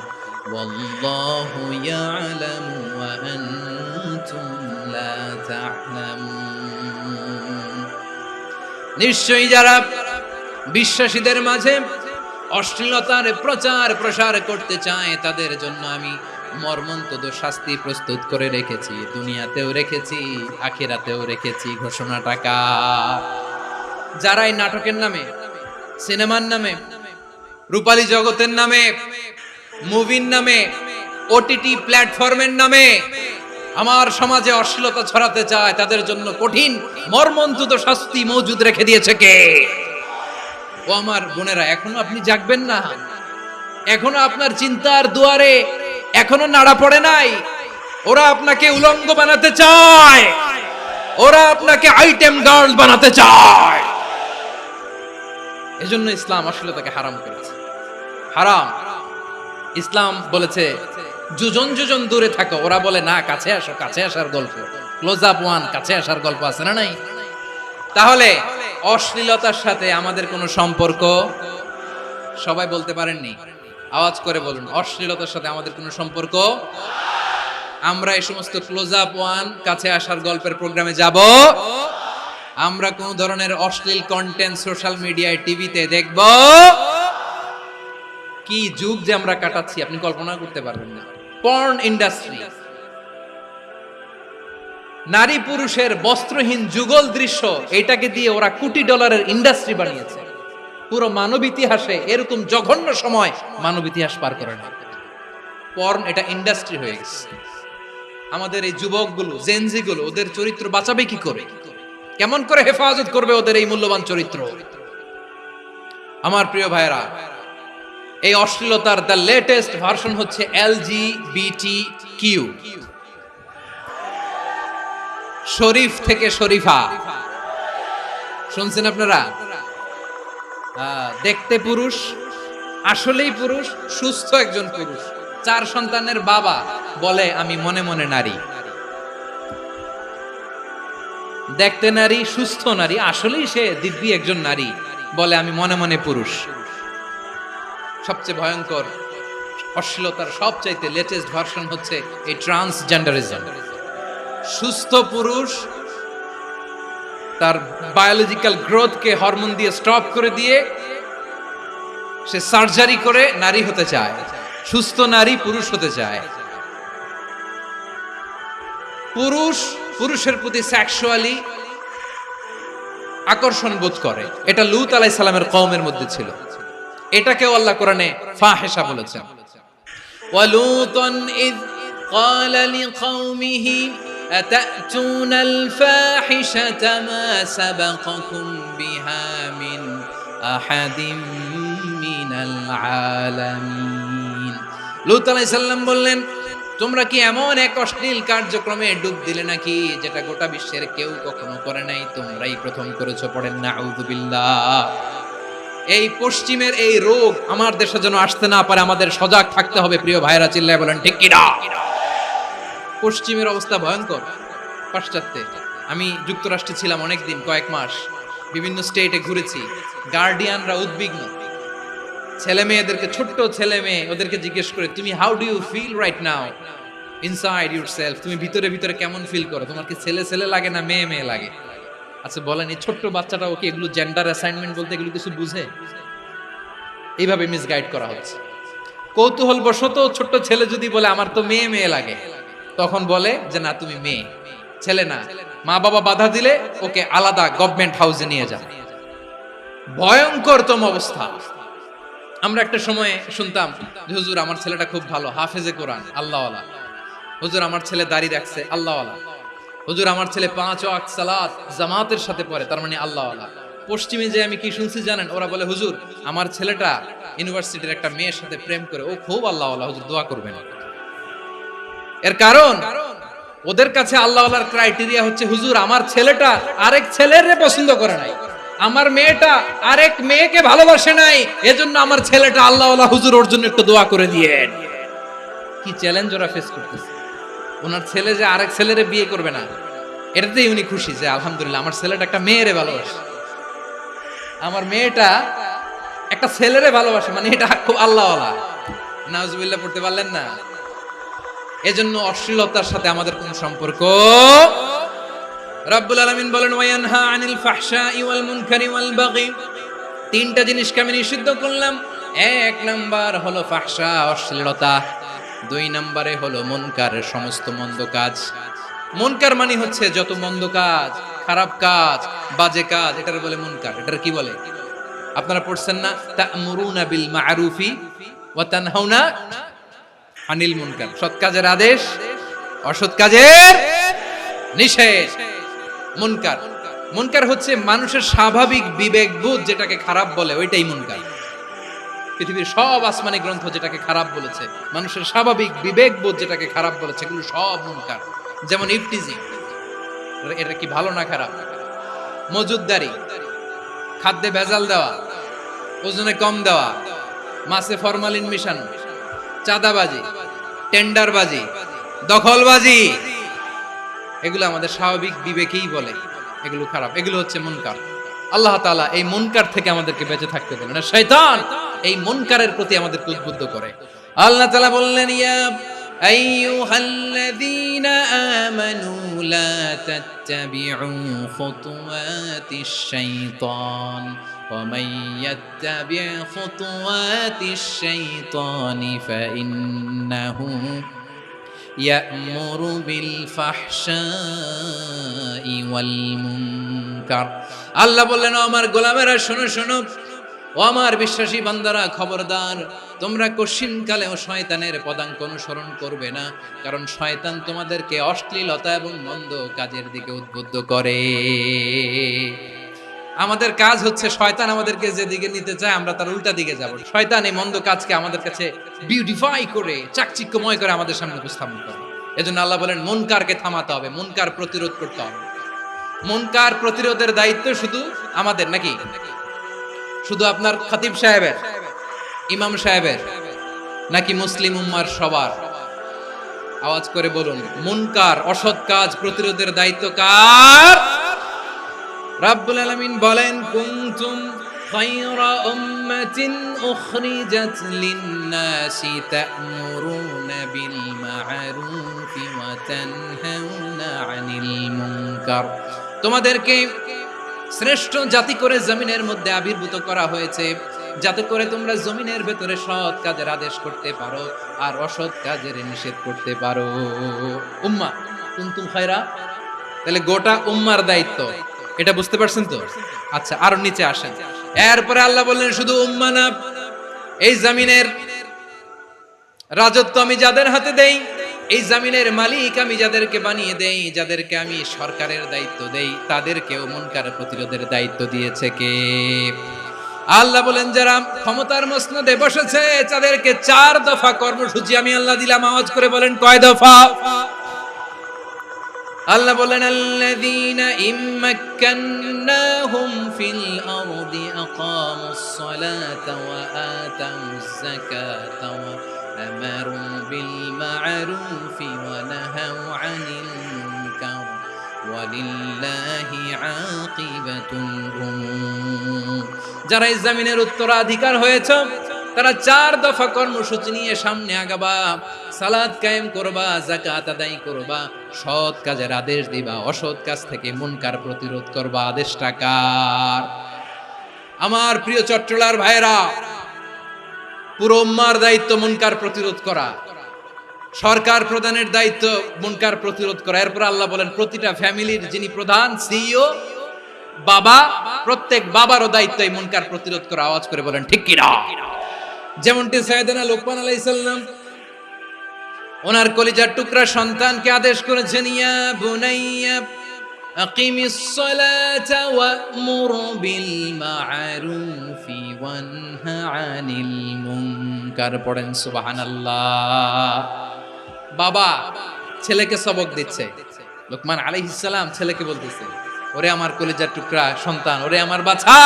ওয়াল্লাহু ইয়ালামু ওয়া আনতুম লা তা'লামুন। নিশ্চয়ই যারা বিশ্বাসীদের মাঝে অশ্লীলতার প্রচার প্রসার করতে চায় তাদের জন্য আমি মর্মন্তুদ শাস্তি প্রস্তুত করে রেখেছি, দুনিয়াতেও রেখেছি, আখিরাতেও রেখেছি। ঘোষণাটা কার? যারা এই নাটকের নামে, সিনেমার নামে, রূপালী জগতের নামে, মুভির নামে, ওটিটি প্ল্যাটফর্মের নামে আমার সমাজে অশ্লীলতা ছড়াতে চায়, তাদের জন্য কঠিন মর্মন্তুদ শাস্তি মজুদ রেখে দিয়েছে কে? ও আমার বোনেরা, এখনো আপনি জাগবেন না? এখনো আপনার চিন্তার দুয়ারে এখনো নাড়া পড়ে নাই? ওরা আপনাকে উলঙ্গ বানাতে চায়, ওরা আপনাকে আইটেম গার্ল বানাতে চায়। এজন্য ইসলাম অশ্লীলতাকে হারাম করেছে। হারাম। ইসলাম বলেছে যোজন যোজন দূরে থাকো, ওরা বলে না কাছে আসো, কাছে আসার গল্প, ক্লোজ আপ ওয়ান, কাছে আসার গল্প আছে না নাই? তাহলে অশ্লীলতার সাথে আমাদের কোনো সম্পর্ক? সবাই বলতে পারেননি, আওয়াজ করে বলুন, অশ্লীলতার সাথে আমাদের কোনো সম্পর্ক? আমরা এই সমস্ত ক্লোজ আপ ওয়ান, কাছে আসার গল্পের প্রোগ্রামে যাব? আমরা কোন ধরনের অশ্লীল কন্টেন্ট সোশ্যাল মিডিয়ায়, টিভিতে দেখব? কি যুগ যে আমরা কাটাচ্ছি আপনি কল্পনা করতে পারবেন না। পর্ন ইন্ডাস্ট্রি, নারী পুরুষের বস্ত্রহীন যুগল দৃশ্য, এটাকে দিয়ে ওরা কোটি ডলারের ইন্ডাস্ট্রি বানিয়েছে। পুরো মানব ইতিহাসে এরকম জঘন্য সময় মানব ইতিহাস পার করে না। পর্ন এটা ইন্ডাস্ট্রি হয়ে গেছে। আমাদের এই যুবকগুলো, জেনজি গুলো, ওদের চরিত্র বাঁচাবে কি করে? কেমন করে হেফাজত করবে ওদের এই মূল্যবান চরিত্র? আমার প্রিয় ভাইরা, এই অশ্লীলতার দ্য লেটেস্ট ভার্সন হচ্ছে LGBTQ, শরীফ থেকে শরীফা। শুনছেন আপনারা? দেখতে পুরুষ, আসলেই পুরুষ, সুস্থ একজন পুরুষ, 4 সন্তানের বাবা, বলে আমি মনে মনে নারী। দেখতে নারী, সুস্থ নারী, আসলেই সে দিব্যি একজন নারী, বলে আমি মনে মনে পুরুষ। সবচেয়ে ভয়ঙ্কর অশ্লীলতার সবচাইতে লেটেস্ট ভার্সন হচ্ছে এই ট্রান্সজেন্ডারিজম। সুস্থ পুরুষ তার বায়োলজিক্যাল গ্রোথকে হরমোন দিয়ে স্টপ করে দিয়ে সে সার্জারি করে নারী হতে চায়। সুস্থ নারী পুরুষ হতে চায়। পুরুষ পুরুষের প্রতি সেক্সুয়ালি আকর্ষণ বোধ করে। এটা লূত আলাইহিস সালামের কওমের মধ্যে ছিল। এটাকেও আল্লাহ কোরআনে ফাহিশা বলেছেন। ওয়ালুতান ইয قال لقومه أتأتون الفاحشة ما سبقكم بها من أحد من العالمين। লূত আলাইহিস সালাম বললেন, তোমরা কি এমন এক অশ্লীল কার্যক্রমে ডুব দিলে নাকি যেটা গোটা বিশ্বের কেউ কখনো করে নাই? তোমরাই প্রথম করেছো। পড়েন নাউযুবিল্লাহ। এই পশ্চিমের এই রোগ আমার দেশে যেন আসতে না পারে, আমাদের সজাগ থাকতে হবে। প্রিয় ভাইরা, চিল্লায় বলেন ঠিক কি না? পশ্চিমের অবস্থা ভয়ঙ্কর। পাশ্চাত্যে, আমি যুক্তরাষ্ট্রে ছিলাম অনেকদিন, কয়েক মাস, বিভিন্ন স্টেটে ঘুরেছি। গার্ডিয়ানরা উদ্বিগ্ন। ছেলে মেয়েদেরকে, ছোট্ট ছেলে মেয়ে, ওদেরকে জিজ্ঞেস করে, তুমি how do you feel right now inside yourself? তুমি ভিতরে ভিতরে কেমন ফিল করো? তোমার কি ছেলে ছেলে লাগে না মেয়ে মেয়ে লাগে? আচ্ছা বলেন, এই ছোট্ট বাচ্চাটা ওকে এগুলো জেন্ডার অ্যাসাইনমেন্ট বলতে এগুলো কিছু বুঝে? এইভাবে মিসগাইড করা হচ্ছে। কৌতূহল বশত ছোট্ট ছেলে যদি বলে আমার তো মেয়ে মেয়ে লাগে, তখন বলে যে না তুমি মেয়ে, ছেলে না। মা বাবা বাধা দিলে ওকে আলাদা গভর্নমেন্ট হাউসে নিয়ে যান। ভয়ঙ্করতম অবস্থা। আমরা একটা সময় শুনতাম যে হুজুর আমার ছেলেটা খুব ভালো, হাফেজে কোরআন, আল্লাহওয়ালা। হুজুর আমার ছেলে দাড়ি রাখছে, আল্লাহওয়ালা। হুজুর আমার ছেলে 5 ওয়াক্ত সালাত জামাতের সাথে পড়ে, তার মানে আল্লাহওয়ালা। পশ্চিমে যে আমি কি শুনছি জানেন? ওরা বলে হুজুর আমার ছেলেটা ইউনিভার্সিটির একটা মেয়ের সাথে প্রেম করে, ও খুব আল্লাহওয়ালা, হুজুর দোয়া করবেন। এর কারণ ওদের কাছে আল্লাহওয়ালার ক্রাইটেরিয়া হচ্ছে হুজুর আমার ছেলেটা আরেক ছেলেরে পছন্দ করে নাই, আমার মেয়েটা আরেক মেয়েকে ভালোবাসে নাই, এজন্য আমার ছেলেটা আল্লাহওয়ালা, হুজুর ওর জন্য একটু দোয়া করে দিয়েন। কি চ্যালেঞ্জ ওরা ফেস করতেছে। ওনার ছেলে যে আরেক ছেলেরে বিয়ে করবে না, এটাতেই উনি খুশি যে আলহামদুলিল্লাহ আমার ছেলেটা একটা মেয়েরে ভালোবাসে, আমার মেয়েটা একটা ছেলেরে ভালোবাসে, মানে এটা খুব আল্লাহওয়ালা। নাউজুবিল্লাহ পড়তে পারলেন না? এজন্য অশ্লীলতার সাথে আমাদের কোন সম্পর্ক? রাব্বুল আলামিন বলেন ওয়ায়ানহা আনিল ফাহশাই ওয়াল মুনকারি ওয়াল বাগি, তিনটা জিনিসকে আমি নিষিদ্ধ করলাম। এক নাম্বার হলো ফাহশা, অশ্লীলতা। দুই নম্বরে হলো মুনকার, সমস্ত মন্দ কাজ। মুনকার মানে হচ্ছে যত মন্দ কাজ, খারাপ কাজ, বাজে কাজ, এটার বলে মুনকার। এটার কি বলে? আপনারা পড়ছেন না, তা'মুরুনা বিল মা'রুফি ওয়া তানহাউনা আনিল মুনকার। সৎ কাজের আদেশ, অসৎ কাজের নিষেধ। মুনকার, মুনকার হচ্ছে মানুষের স্বাভাবিক বিবেকবোধ যেটাকে খারাপ বলে, ওইটাই মুনকার। পৃথিবীর সব আসমানি গ্রন্থ যেটাকে খারাপ বলেছে, মানুষের স্বাভাবিক বিবেকবোধ যেটাকে খারাপ বলেছে, এগুলো সব মুনকার। যেমন ইফটিজিং, এটা কি ভালো না খারাপ? মজুদদারি, খাদ্যে ভেজাল দেওয়া, ওজনে কম দেওয়া, মাছে ফরমালিন মিশানো, চাঁদাবাজি, টেন্ডারবাজি, দখলবাজি, এগুলো আমাদের স্বাভাবিক বিবেকেই বলে এগুলো খারাপ, এগুলো হচ্ছে মুনকার। আল্লাহ তাআলা এই মুনকার থেকে আমাদেরকে বেঁচে থাকতে বলেন, আর শয়তান এই মুনকারের প্রতি আমাদেরকে উদ্বুদ্ধ করে। আল্লাহ তাআলা বললেন, ইয়া আইয়ুহাল্লাযীনা আমানু লা তাত্তাবিউ খুতুওয়াতিশ শাইতান ওয়া মান ইয়াত্তাবি' খুতুওয়াতিশ শাইতানি ফাইন্নাহু ইয়া'মুরু বিল ফাহশাই ওয়াল মুনকার। আল্লাহ বললেন, আমার গোলামেরা শোনো শোনো, ও আমার বিশ্বাসী বান্দারা খবরদার, তোমরা কশিনকালেও শয়তানের পদাঙ্ক অনুসরণ করবে না, কারণ শয়তান তোমাদেরকে অশ্লীলতা এবং মন্দ কাজের দিকে উদ্বুদ্ধ করে। আমাদের কাজ হচ্ছে শয়তান আমাদেরকে যেদিকে নিতে চায় আমরা তার উল্টা দিকে যাব। শয়তান এই মন্দ কাজকে আমাদের কাছে বিউটিফাই করে, চাকচিক্যময় করে আমাদের সামনে উপস্থাপন করে। এজন্য আল্লাহ বলেন মুনকারকে থামাতে হবে, মুনকার প্রতিরোধ করতে হবে। মুনকার প্রতিরোধের দায়িত্ব শুধু আমাদের নাকি? শুধু আপনার খতিব সাহেবের, ইমাম সাহেবের, নাকি মুসলিম উম্মার সবার? আওয়াজ করে বলুন, মুনকার অসৎ কাজ প্রতিরোধের দায়িত্ব কার? রাব্বুল আলামিন বলেন, কুনতুম খায়রা উম্মাতিন উখরিজাত লিন-নাসি তা'মুরুনা বিল মা'রুফি ওয়া তানহাউনা আনিল মুনকার। তোমাদেরকে শ্রেষ্ঠ জাতি করে জমিনের মধ্যে আবির্ভূত করা হয়েছে, যাতে করে তোমরা জমিনের ভেতরে সৎ কাজের আদেশ করতে পারো আর অসৎ কাজের নিষেধ করতে পারো। উম্মাহ কুনতুম খায়রা, তাহলে গোটা উম্মার দায়িত্ব, এটা বুঝতে পারছেন তো? আচ্ছা, আরো নিচে আসেন। এরপরে আল্লাহ বললেন, শুধু উম্মাহ না, এই জমিনের রাজত্ব আমি যাদের হাতে দেই, এই জমিনের মালিক আমি যাদেরকে বানিয়ে দেই, যাদেরকে আমি সরকারের দায়িত্ব দেই, তাদেরকেও মুনকার প্রতিরোধের দায়িত্ব দিয়েছে কে? আল্লাহ বলেন, যারা ক্ষমতার মসনদে বসেছে তাদেরকে 4 দফা কর্মসূচি আমি আল্লাহ দিলাম। আওয়াজ করে বলেন, কয় দফা? আল্লাহ বলেন, আল্লাযীনা ইম্মাক্কান্নাহুম ফিল আরদি আকামুস সালাতা ওয়া আতাউজ যাকাতা ওয়া আমারু বিল মা'রুফি ওয়া নাহাউ আনিল মুনকার ওয়া লিল্লাহি আকিবাতুল উমুর। যারা এই জমিনের উত্তরাধিকার হয়েছে তারা 4 দফা কর্মসূচি নিয়ে সামনে আগাবা। সালাত কায়েম করবা, যাকাত আদায় করবা, সৎ কাজের আদেশ দিবা, অসৎ কাজ থেকে মুনকার প্রতিরোধ করবা। আদেশটা কার? আমার প্রিয় চট্টলার ভাইরা, পুরো উম্মার দায়িত্ব মুনকার প্রতিরোধ করা, সরকার প্রধানের দায়িত্ব মুনকার প্রতিরোধ করা। এরপর আল্লাহ বলেন, প্রতিটা ফ্যামিলির যিনি প্রধান সিইও বাবা, প্রত্যেক বাবারও দায়িত্ব এই মুনকার প্রতিরোধ করা। আওয়াজ করে বলেন ঠিক কি না? যেমনটি সাইয়েদনা লোকমান আলাইহিস সালাম ওনার কলিজার টুকরা সন্তানকে আদেশ করেছেন, ইয়া বুনাইয়া আকিমিস সালাতা ওয়া'মুর বিল মা'রুফি ওয়ানহা আনিল মুনকার। পড়েন সুবহানাল্লাহ। বাবা ছেলেকে সবক দিচ্ছে, লোকমান আলাইহিস সালাম ছেলেকে বলতেছে, ওরে আমার কলিজার টুকরা সন্তান, ওরে আমার বাছা,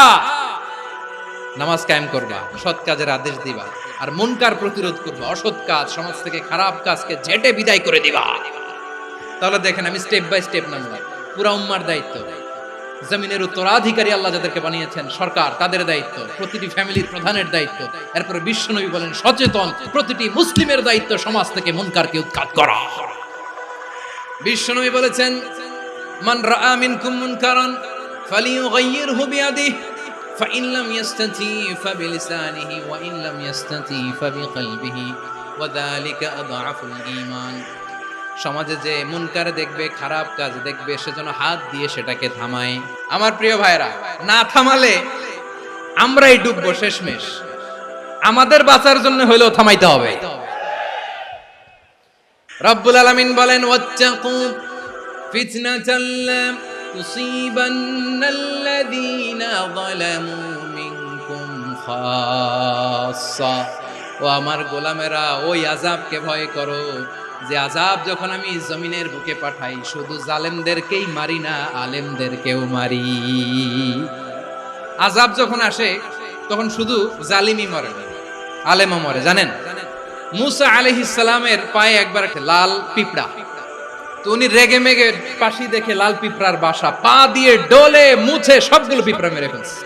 নামাজ কায়েম করবা, সৎ কাজের আদেশ দিবা, আর মুনকার প্রতিরোধ করবা, অসৎ কাজ, সমাজ থেকে খারাপ কাজকে ঝেঁটে বিদায় করে দিবা। তাহলে দেখেন, আমি স্টেপ বাই স্টেপ নামলাম। পুরা উম্মার দায়িত্ব। জমিনের উত্তরাধিকারী আল্লাহ যাদেরকে বানিয়েছেন সরকার, তাদের দায়িত্ব, প্রতিটি ফ্যামিলির প্রধানের দায়িত্ব। এরপরে বিশ্বনবী বলেন সচেতন প্রতিটি মুসলিমের দায়িত্ব সমাজ থেকে মুনকারকে উৎখাত করা। বিশ্বনবী বলেছেন মান রাআ মিনকুম মুনকারান ফালিয়ুগাইয়িরহু বিয়াদিহি ফাইন লাম ইস্তাতি ফাবিলিসানিহি ওয়া ইন লাম ইস্তাতি ফাবিকলবিহি ওয়া যালিকা আযআফুল ঈমান। সমাজে যে মুনকার দেখবে, খারাপ কাজ দেখবে, সেজন্য হাত দিয়ে সেটাকে থামায়। আমার প্রিয় ভাইরা, না থামালে আমরাই ডুববো শেষমেশ। আমাদের বাঁচার জন্য হইলেও থামাইতে হবে। রব্বুল আলামিন বলেন ওয়াত্তাকু ফিতনাতাল লা তুসিবান্নাল্লাযীনা যালামু মিনকুম খাসসা। ও আমার গোলামেরা, ওই আযাবকে ভয় করো যে আযাব যখন আমি জমিনের বুকে পাঠাই শুধু জালেমদেরকেই মারি না, আলেমদেরকেও মারি। আযাব যখন আসে তখন শুধু জালিমই মরে না, আলেমও মরে। জানেন মুসা আলাইহিস সালামের পায়ে একবার একটা লাল পিঁপড়া, তো উনি রেগে মেগে পাশি দেখে লাল পিঁপড়ার বাসা, পা দিয়ে ডলে মুছে সবগুলো পিঁপড়া মেরে ফেলছে।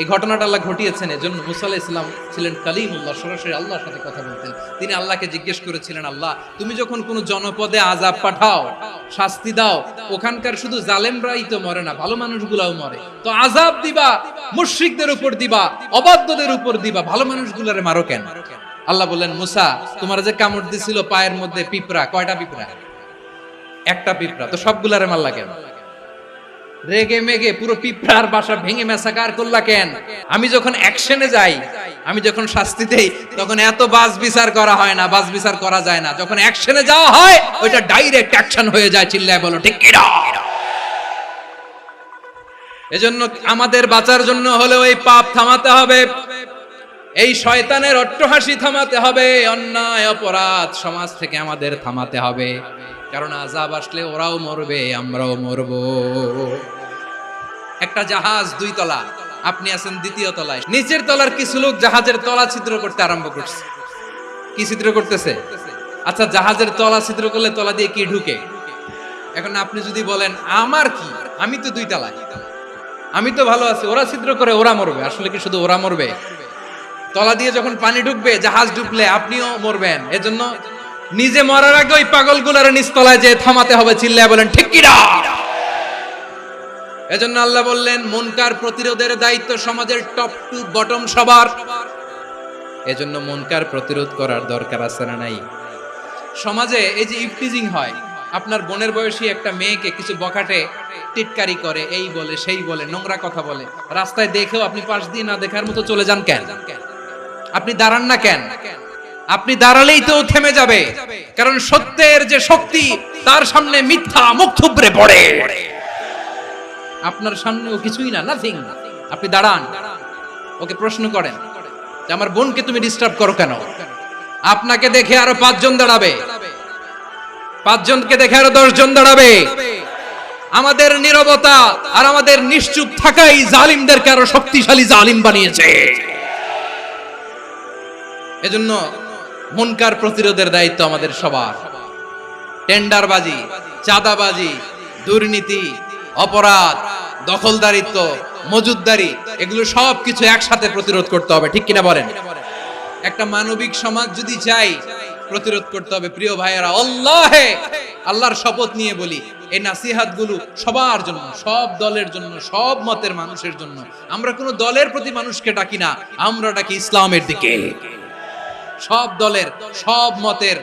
এই ঘটনাটা আল্লাহ ঘটিয়েছেন। এজন্য মুসা আলাইহিস সালাম ছিলেন কালিমুল্লাহ, সরাসরি আল্লাহর সাথে কথা বলতেন। তিনি আল্লাহকে জিজ্ঞেস করেছিলেন, আল্লাহ তুমি যখন কোনো জনপদে আযাব পাঠাও, শাস্তি দাও, ওখানকার শুধু জালেমরাই তো মরে না, ভালো মানুষগুলাও মরে, তো আযাব দিবা মুশরিকদের উপর দিবা, অবাধ্যদের উপর দিবা, ভালো মানুষগুলারে মারো কেন? আল্লাহ বললেন, মুসা তোমার যে কামড় দিছিল পায়ের মধ্যে পিঁপড়া, কয়টা পিঁপড়া? একটা পিঁপড়া, তো সবগুলারে মারলা কেন? রেগে মেগে পুরো পিঁপড়ার বাসা ভেঙে মেসাকার করলা কেন? আমি যখন অ্যাকশনে যাই, আমি যখন শাস্তি দেই, তখন এত বাস বিচার করা হয় না, বাস বিচার করা যায় না। যখন অ্যাকশনে যাওয়া হয় ওইটা ডাইরেক্ট অ্যাকশন হয়ে যায়। চিল্লায় বলো ঠিক কি না? এজন্য আমাদের বাঁচার জন্য হলেও এই পাপ থামাতে হবে, এই শয়তানের অট্টহাসি থামাতে হবে, অন্যায় অপরাধ সমাজ থেকে আমাদের থামাতে হবে। কারণ আযাব আসলে ওরাও মরবে, আমরাও মরব। একটা জাহাজ 2 তলা, আপনি আছেন 2য় তলায়। নিচের তলার কিছু লোক জাহাজের তলা ছিদ্র করতে আরম্ভ করছে। কি ছিদ্র করতেছে? আচ্ছা, জাহাজের তলা ছিদ্র করলে তলা দিয়ে কি ঢুকে? এখন আপনি যদি বলেন আমার কি, আমি তো 2 তলায়, আমি তো ভালো আছি, ওরা ছিদ্র করে ওরা মরবে। আসলে কি শুধু ওরা মরবে? তলা দিয়ে যখন পানি ঢুকবে, জাহাজ ডুবলে আপনিও মরবেন। এজন্য নিজে মরার আগে ওই পাগলগুলোর নিচতলায় যে থামাতে হবে। চিল্লায় বলেন ঠিক কি না? এজন্য আল্লাহ বললেন মুনকার প্রতিরোধের দায়িত্ব সমাজের টপ টু বটম সবার। এজন্য মুনকার প্রতিরোধ করার দরকার আছে না নাই? সমাজে এই যে ইফটিজিং হয়, আপনার বোনের বয়সী একটা মেয়েকে কিছু বখাটে টিটকারি করে, এই বলে সেই বলে, নোংরা কথা বলে, রাস্তায় দেখেও আপনি পাশ দিয়ে না দেখার মতো চলে যান কেন? আপনি দাঁড়ান না কেন? আপনি দাঁড়ালেই তো থেমে যাবে, কারণ সত্যের যে শক্তি তার সামনে মিথ্যা মুখ থুবড়ে পড়ে। আপনার সামনে ও কিছুই না, নাথিং। আপনি দাঁড়ান, ওকে প্রশ্ন করেন যে আমার বোনকে তুমি ডিস্টার্ব করো কেন? আপনাকে দেখে আরো 5 জন দাঁড়াবে, 5 জনকে দেখে আরো 10 জন দাঁড়াবে। আমাদের নীরবতা আর আমাদের নিশ্চুপ থাকাই জালিমদেরকে আরো শক্তিশালী জালিম বানিয়েছে। এজন্য মুনকার প্রতিরোধের দায়িত্ব আমাদের সবার। টেন্ডারবাজি, চাঁদাবাজি, দুর্নীতি, অপরাধ, দখলদারিত্ব, মজুদদারি, এগুলো সবকিছু একসাথে প্রতিরোধ করতে হবে। ঠিক কিনা বলেন? একটা মানবিক সমাজ যদি চাই, প্রতিরোধ করতে হবে। প্রিয় ভাইয়েরা, আল্লাহর শপথ নিয়ে বলি, এই নাসিহাতগুলো সবার জন্য, সব দলের জন্য, সব মতের মানুষের জন্য। আমরা কোনো দলের প্রতি মানুষকে ডাকি না, আমরা ডাকি ইসলামের দিকে। সব দলের, সব মতের,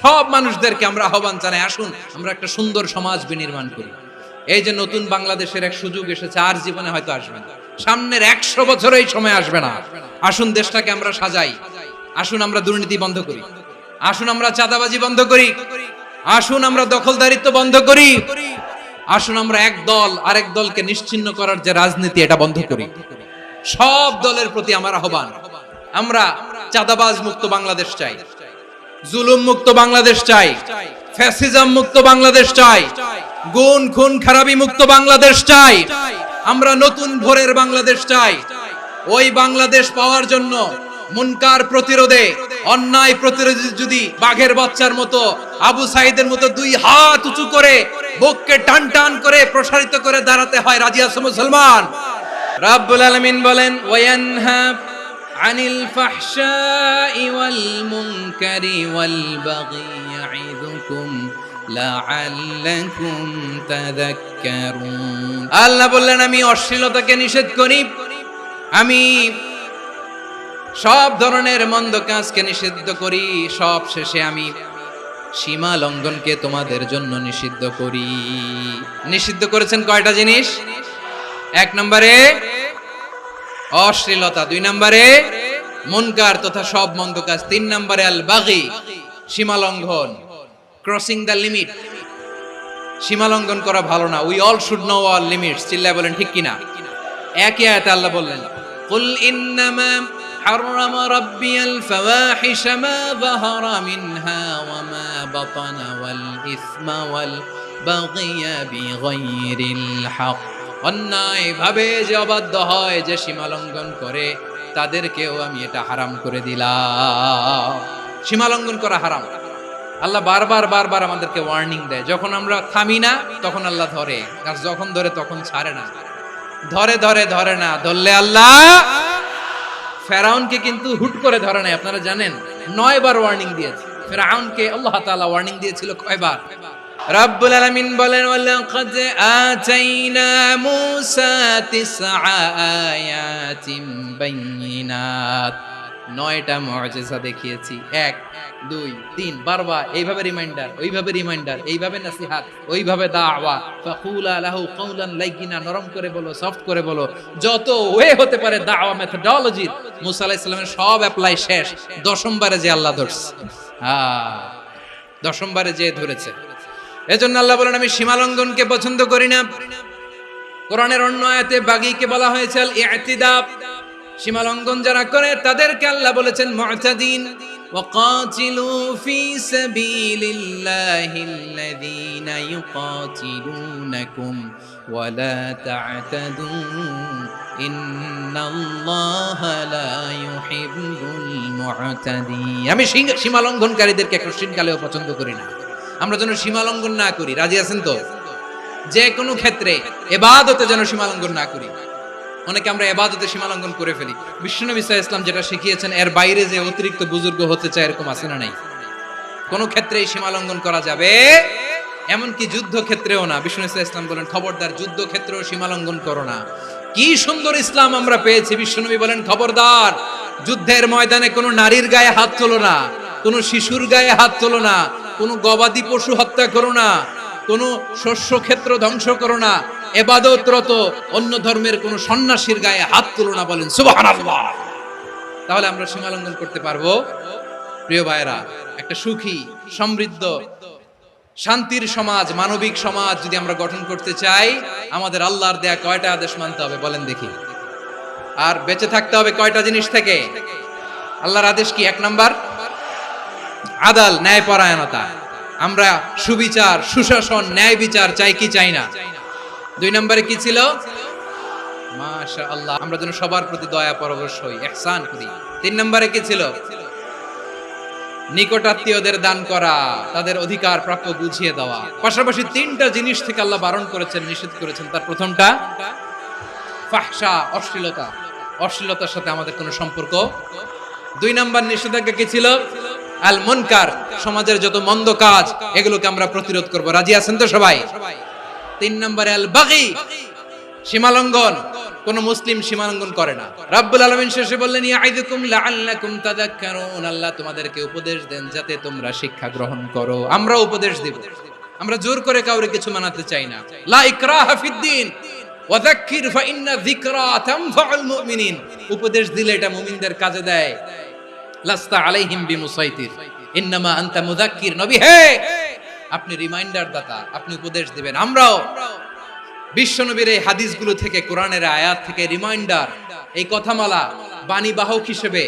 সব মানুষদেরকে আমরা আহ্বান জানাই, আসুন আমরা একটা সুন্দর সমাজ বিনির্মাণ করি। এই যে নতুন বাংলাদেশের এক সুযোগ এসেছে, আর জীবনে হয়তো আসবে না, সামনের 100 বছর এই সময় আসবে না। আসুন দেশটাকে আমরা সাজাই, আসুন আমরা দুর্নীতি বন্ধ করি, আসুন আমরা চাঁদাবাজি বন্ধ করি, আসুন আমরা দখলদারিত্ব বন্ধ করি, আসুন আমরা এক দল আরেক দলকে নিশ্চিহ্ন করার যে রাজনীতি, এটা বন্ধ করি। সব দলের প্রতি আমার আহ্বান, আমরা চাঁদাবাজ মুক্ত বাংলাদেশ চাই, জুলুম মুক্ত বাংলাদেশ চাই, ফ্যাসিজম মুক্ত বাংলাদেশ চাই, গুণ খুন খারাপি মুক্ত বাংলাদেশ চাই। আমরা নতুন ভোরের বাংলাদেশ চাই। ওই বাংলাদেশ পাওয়ার জন্য মুনকার প্রতিরোধে, অন্যায় প্রতিরোধে যদি বাঘের বাচ্চার মতো আবু সাইদের মতো দুই হাত উঁচু করে বুককে টান টান করে প্রসারিত করে দাঁড়াতে হয়, রাজি আছো মুসলমান? রাব্বুল আলামিন বলেন ওয়ায়ানহা আনিল ফাহশাই ওয়াল মুনকারি ওয়াল বাগি ইয়াইযুকুম লাআল্লাকুম তাযাক্কারুন। আল্লাহ বললেন আমি অশ্লীলতাকে নিষেধ করি, আমি সব ধরনের মন্দ কাজকে নিষিদ্ধ করি, সব শেষে আমি সীমা লঙ্ঘনকে তোমাদের জন্য নিষিদ্ধ করি। নিষিদ্ধ করেছেন কয়টা জিনিস? এক নম্বরে অশ্লীলতা, দুই নম্বরে মুনকার তথা সব মন্দ কাজ, তিন নম্বরে আল বাগি সীমা লঙ্ঘন, ক্রসিং দ্য লিমিট। সীমা লঙ্ঘন করা ভালো না। We all should know our limits. চিল্লায় বলেন ঠিক কিনা? একই আয়াতে আল্লাহ বললেন কুল ইন্নামা حرم ربي الفواحش ما ظهر منها وما بطن والإثم والبغي بغير الحق। অন্যায় ভাবে যে অবাধ্য হয়, যে সীমা লঙ্ঘন করে, তাদেরকেও আমি এটা হারাম করে দিলাম। সীমা লঙ্ঘন করা হারাম। আল্লাহ বারবার বারবার আমাদেরকে ওয়ার্নিং দেয়। যখন আমরা থামি না তখন আল্লাহ ধরে, আর যখন ধরে তখন ছাড়ে না। ধরে ধরে ধরে না, ধরলে আল্লাহ ফেরাউনকে কিন্তু হুট করে ধরে নাই। আপনারা জানেন 9 বার ওয়ার্নিং দিয়েছে ফেরাউনকে। আল্লাহ তাআলা ওয়ার্নিং দিয়েছিল কয়বার? রব্বুল আলামিন বলেন ওয়ালাকাদ আতাইনা মূসা 9 আয়াতিন বাইয়িনাত। 9টা মুআজিজা দেখিয়েছি। 1 2 3 বারবার এইভাবে রিমাইন্ডার, ওইভাবে রিমাইন্ডার, এইভাবে নসিহত, ওইভাবে দাওয়া। ফাকুলা লাহু কাওলান লাইয়িনা, নরম করে বলো, সফট করে বলো, যত ওয়ে হতে পারে দাওয়া মেথডোলজি। মুসা আলাইহিস সালামের সব অ্যাপ্লাই শেষ। 10ম বারে যে আল্লাহ ধরছে, 10ম বারে যে ধরেছে। এজন্য আল্লাহ বলেন আমি সীমা লঙ্ঘনকে পছন্দ করি না। কোরআনের অন্য আয়াতে বাগীকে বলা হয়েছে আল ইতিদা। সীমা লঙ্ঘন যারা করে তাদেরকে আল্লাহ বলেছেন মুতাদিন। ওয়াকাতিলু ফি সাবিলিল্লাহিল্লাযীনা ইউকাতিলুনাকুম ওয়ালা তা'তাদু ইন্নাল্লাহা লা ইউহিব্বুল মুতাদিন। আমি সীমা লঙ্ঘনকারীদেরকে কোশ্চিনকালেও পছন্দ করি না। আমরা যেন সীমা লঙ্ঘন না করি। রাজি আছেন তো? যে কোনো ক্ষেত্রে ইবাদতে যেন সীমা লঙ্ঘন না করি। অনেকে আমরা ইবাদতে সীমা লঙ্ঘন করে ফেলি। বিশ্বনবী সাল্লাল্লাহু আলাইহি ওয়াসাল্লাম যেটা শিখিয়েছেন এর বাইরে যে অতিরিক্ত বুজুর্গ হতে চায়, এরকম আছে না নাই? কোন ক্ষেত্রেই সীমা লঙ্ঘন করা যাবে, এমনকি যুদ্ধ ক্ষেত্রেও না। বিশ্বনবী সাল্লাল্লাহু আলাইহি ওয়াসাল্লাম বলেন খবরদার যুদ্ধ ক্ষেত্রেও সীমা লঙ্ঘন করো না। কি সুন্দর ইসলাম আমরা পেয়েছি। বিশ্বনবী বলেন খবরদার যুদ্ধের ময়দানে কোনো নারীর গায়ে হাত তোলো না, কোনো শিশুর গায়ে হাত তোলো না, কোনো গবাদি পশু হত্যা করো না, কোনো শস্য ক্ষেত্র ধ্বংস করো না, ইবাদতরত অন্য ধর্মের কোনো সন্ন্যাসীর গায়ে হাত তুলো না। বলেন সুবহানাল্লাহ। তাহলে আমরা সীমা লঙ্ঘন করতে পারবো। প্রিয় ভাইরা, একটা সুখী, সমৃদ্ধ, শান্তির সমাজ, মানবিক সমাজ যদি আমরা গঠন করতে চাই, আমাদের আল্লাহর দেয়া কয়টা আদেশ মানতে হবে বলেন দেখি? আর বেঁচে থাকতে হবে কয়টা জিনিস থেকে? আল্লাহর আদেশ কি? 1 নাম্বার আদাল, ন্যায়পরায়ণতা। আমরা সুবিচার, সুশাসন, ন্যায় বিচার চাই কি চাই না? 2 নম্বরে কি ছিল? মাশাআল্লাহ, আমরা যেন সবার প্রতি দয়া পরবশ হই, ইহসান করি। 3 নম্বরে কি ছিল? নিকটাত্মীয়দের দান করা, তাদের অধিকার প্রাপ্য বুঝিয়ে দেওয়া। পাশাপাশি 3টা জিনিস থেকে আল্লাহ বারণ করেছেন, নিষেধ করেছেন। তার প্রথমটা ফাহশা, অশ্লীলতা। অশ্লীলতার সাথে আমাদের কোনো সম্পর্ক। 2 নম্বর নিষেধাজ্ঞা কি ছিল? আল মুনকার, সমাজের যত মন্দ কাজ এগুলোকে আমরা প্রতিরোধ করব। রাজি আছেন তো সবাই? 3 নম্বরে আল বাগী, সীমালঙ্ঘন। কোন মুসলিম সীমালঙ্ঘন করে না। রাব্বুল আলামিন শেষে বললেন ইয়াইদুকুম লাআল্লাকুম তাযাক্কারুন। আল্লাহ তোমাদেরকে উপদেশ দেন যাতে তোমরা শিক্ষা গ্রহণ করো। আমরা উপদেশ দেব, আমরা জোর করে কাউরে কিছু মানাতে চাই না। লা ইকরাহা ফিদ্দিন ওয়া যাক্কির ফা ইন্না যিকরা তানফাউল মুমিনিন। উপদেশ দিলে এটা মুমিনদের কাজে দেয়। লাস্তা আলাইহিম বিমুসাইতির ইন্নামা আনতা মুযাক্কির। নবী হে, আপনি রিমাইন্ডার দাতা, আপনি উপদেশ দিবেন। আমরাও বিশ্বনবীর এই হাদিসগুলো থেকে, কোরআনের আয়াত থেকে রিমাইন্ডার, এই কথামালা, বাণী বাহক হিসেবে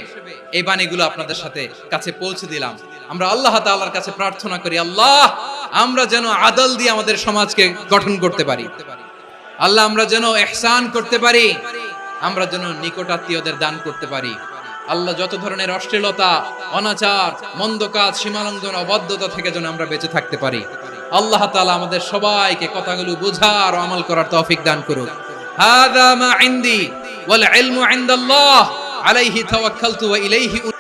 এই বাণীগুলো আপনাদের সাথে কাছে পৌঁছে দিলাম। আমরা আল্লাহ তাআলার কাছে প্রার্থনা করি, আল্লাহ আমরা যেন আদল দিয়ে আমাদের সমাজকে গঠন করতে পারি। আল্লাহ আমরা যেন ইহসান করতে পারি, আমরা যেন নিকটাত্মীয়দের দান করতে পারি। আল্লাহ যত ধরনের অশ্লীলতা, অনাচার, মন্দ কাজ, সীমালঙ্ঘন, অবাধ্যতা থেকে যেন আমরা বেঁচে থাকতে পারি। আল্লাহ তাআলা আমাদের সবাইকে কথাগুলো বোঝার ও আমল করার তৌফিক দান করুক। হাযা মা ইনদি ওয়াল ইলমু ইনদাল্লাহ আলাইহি তাওয়াক্কালতু ওয়া ইলাইহি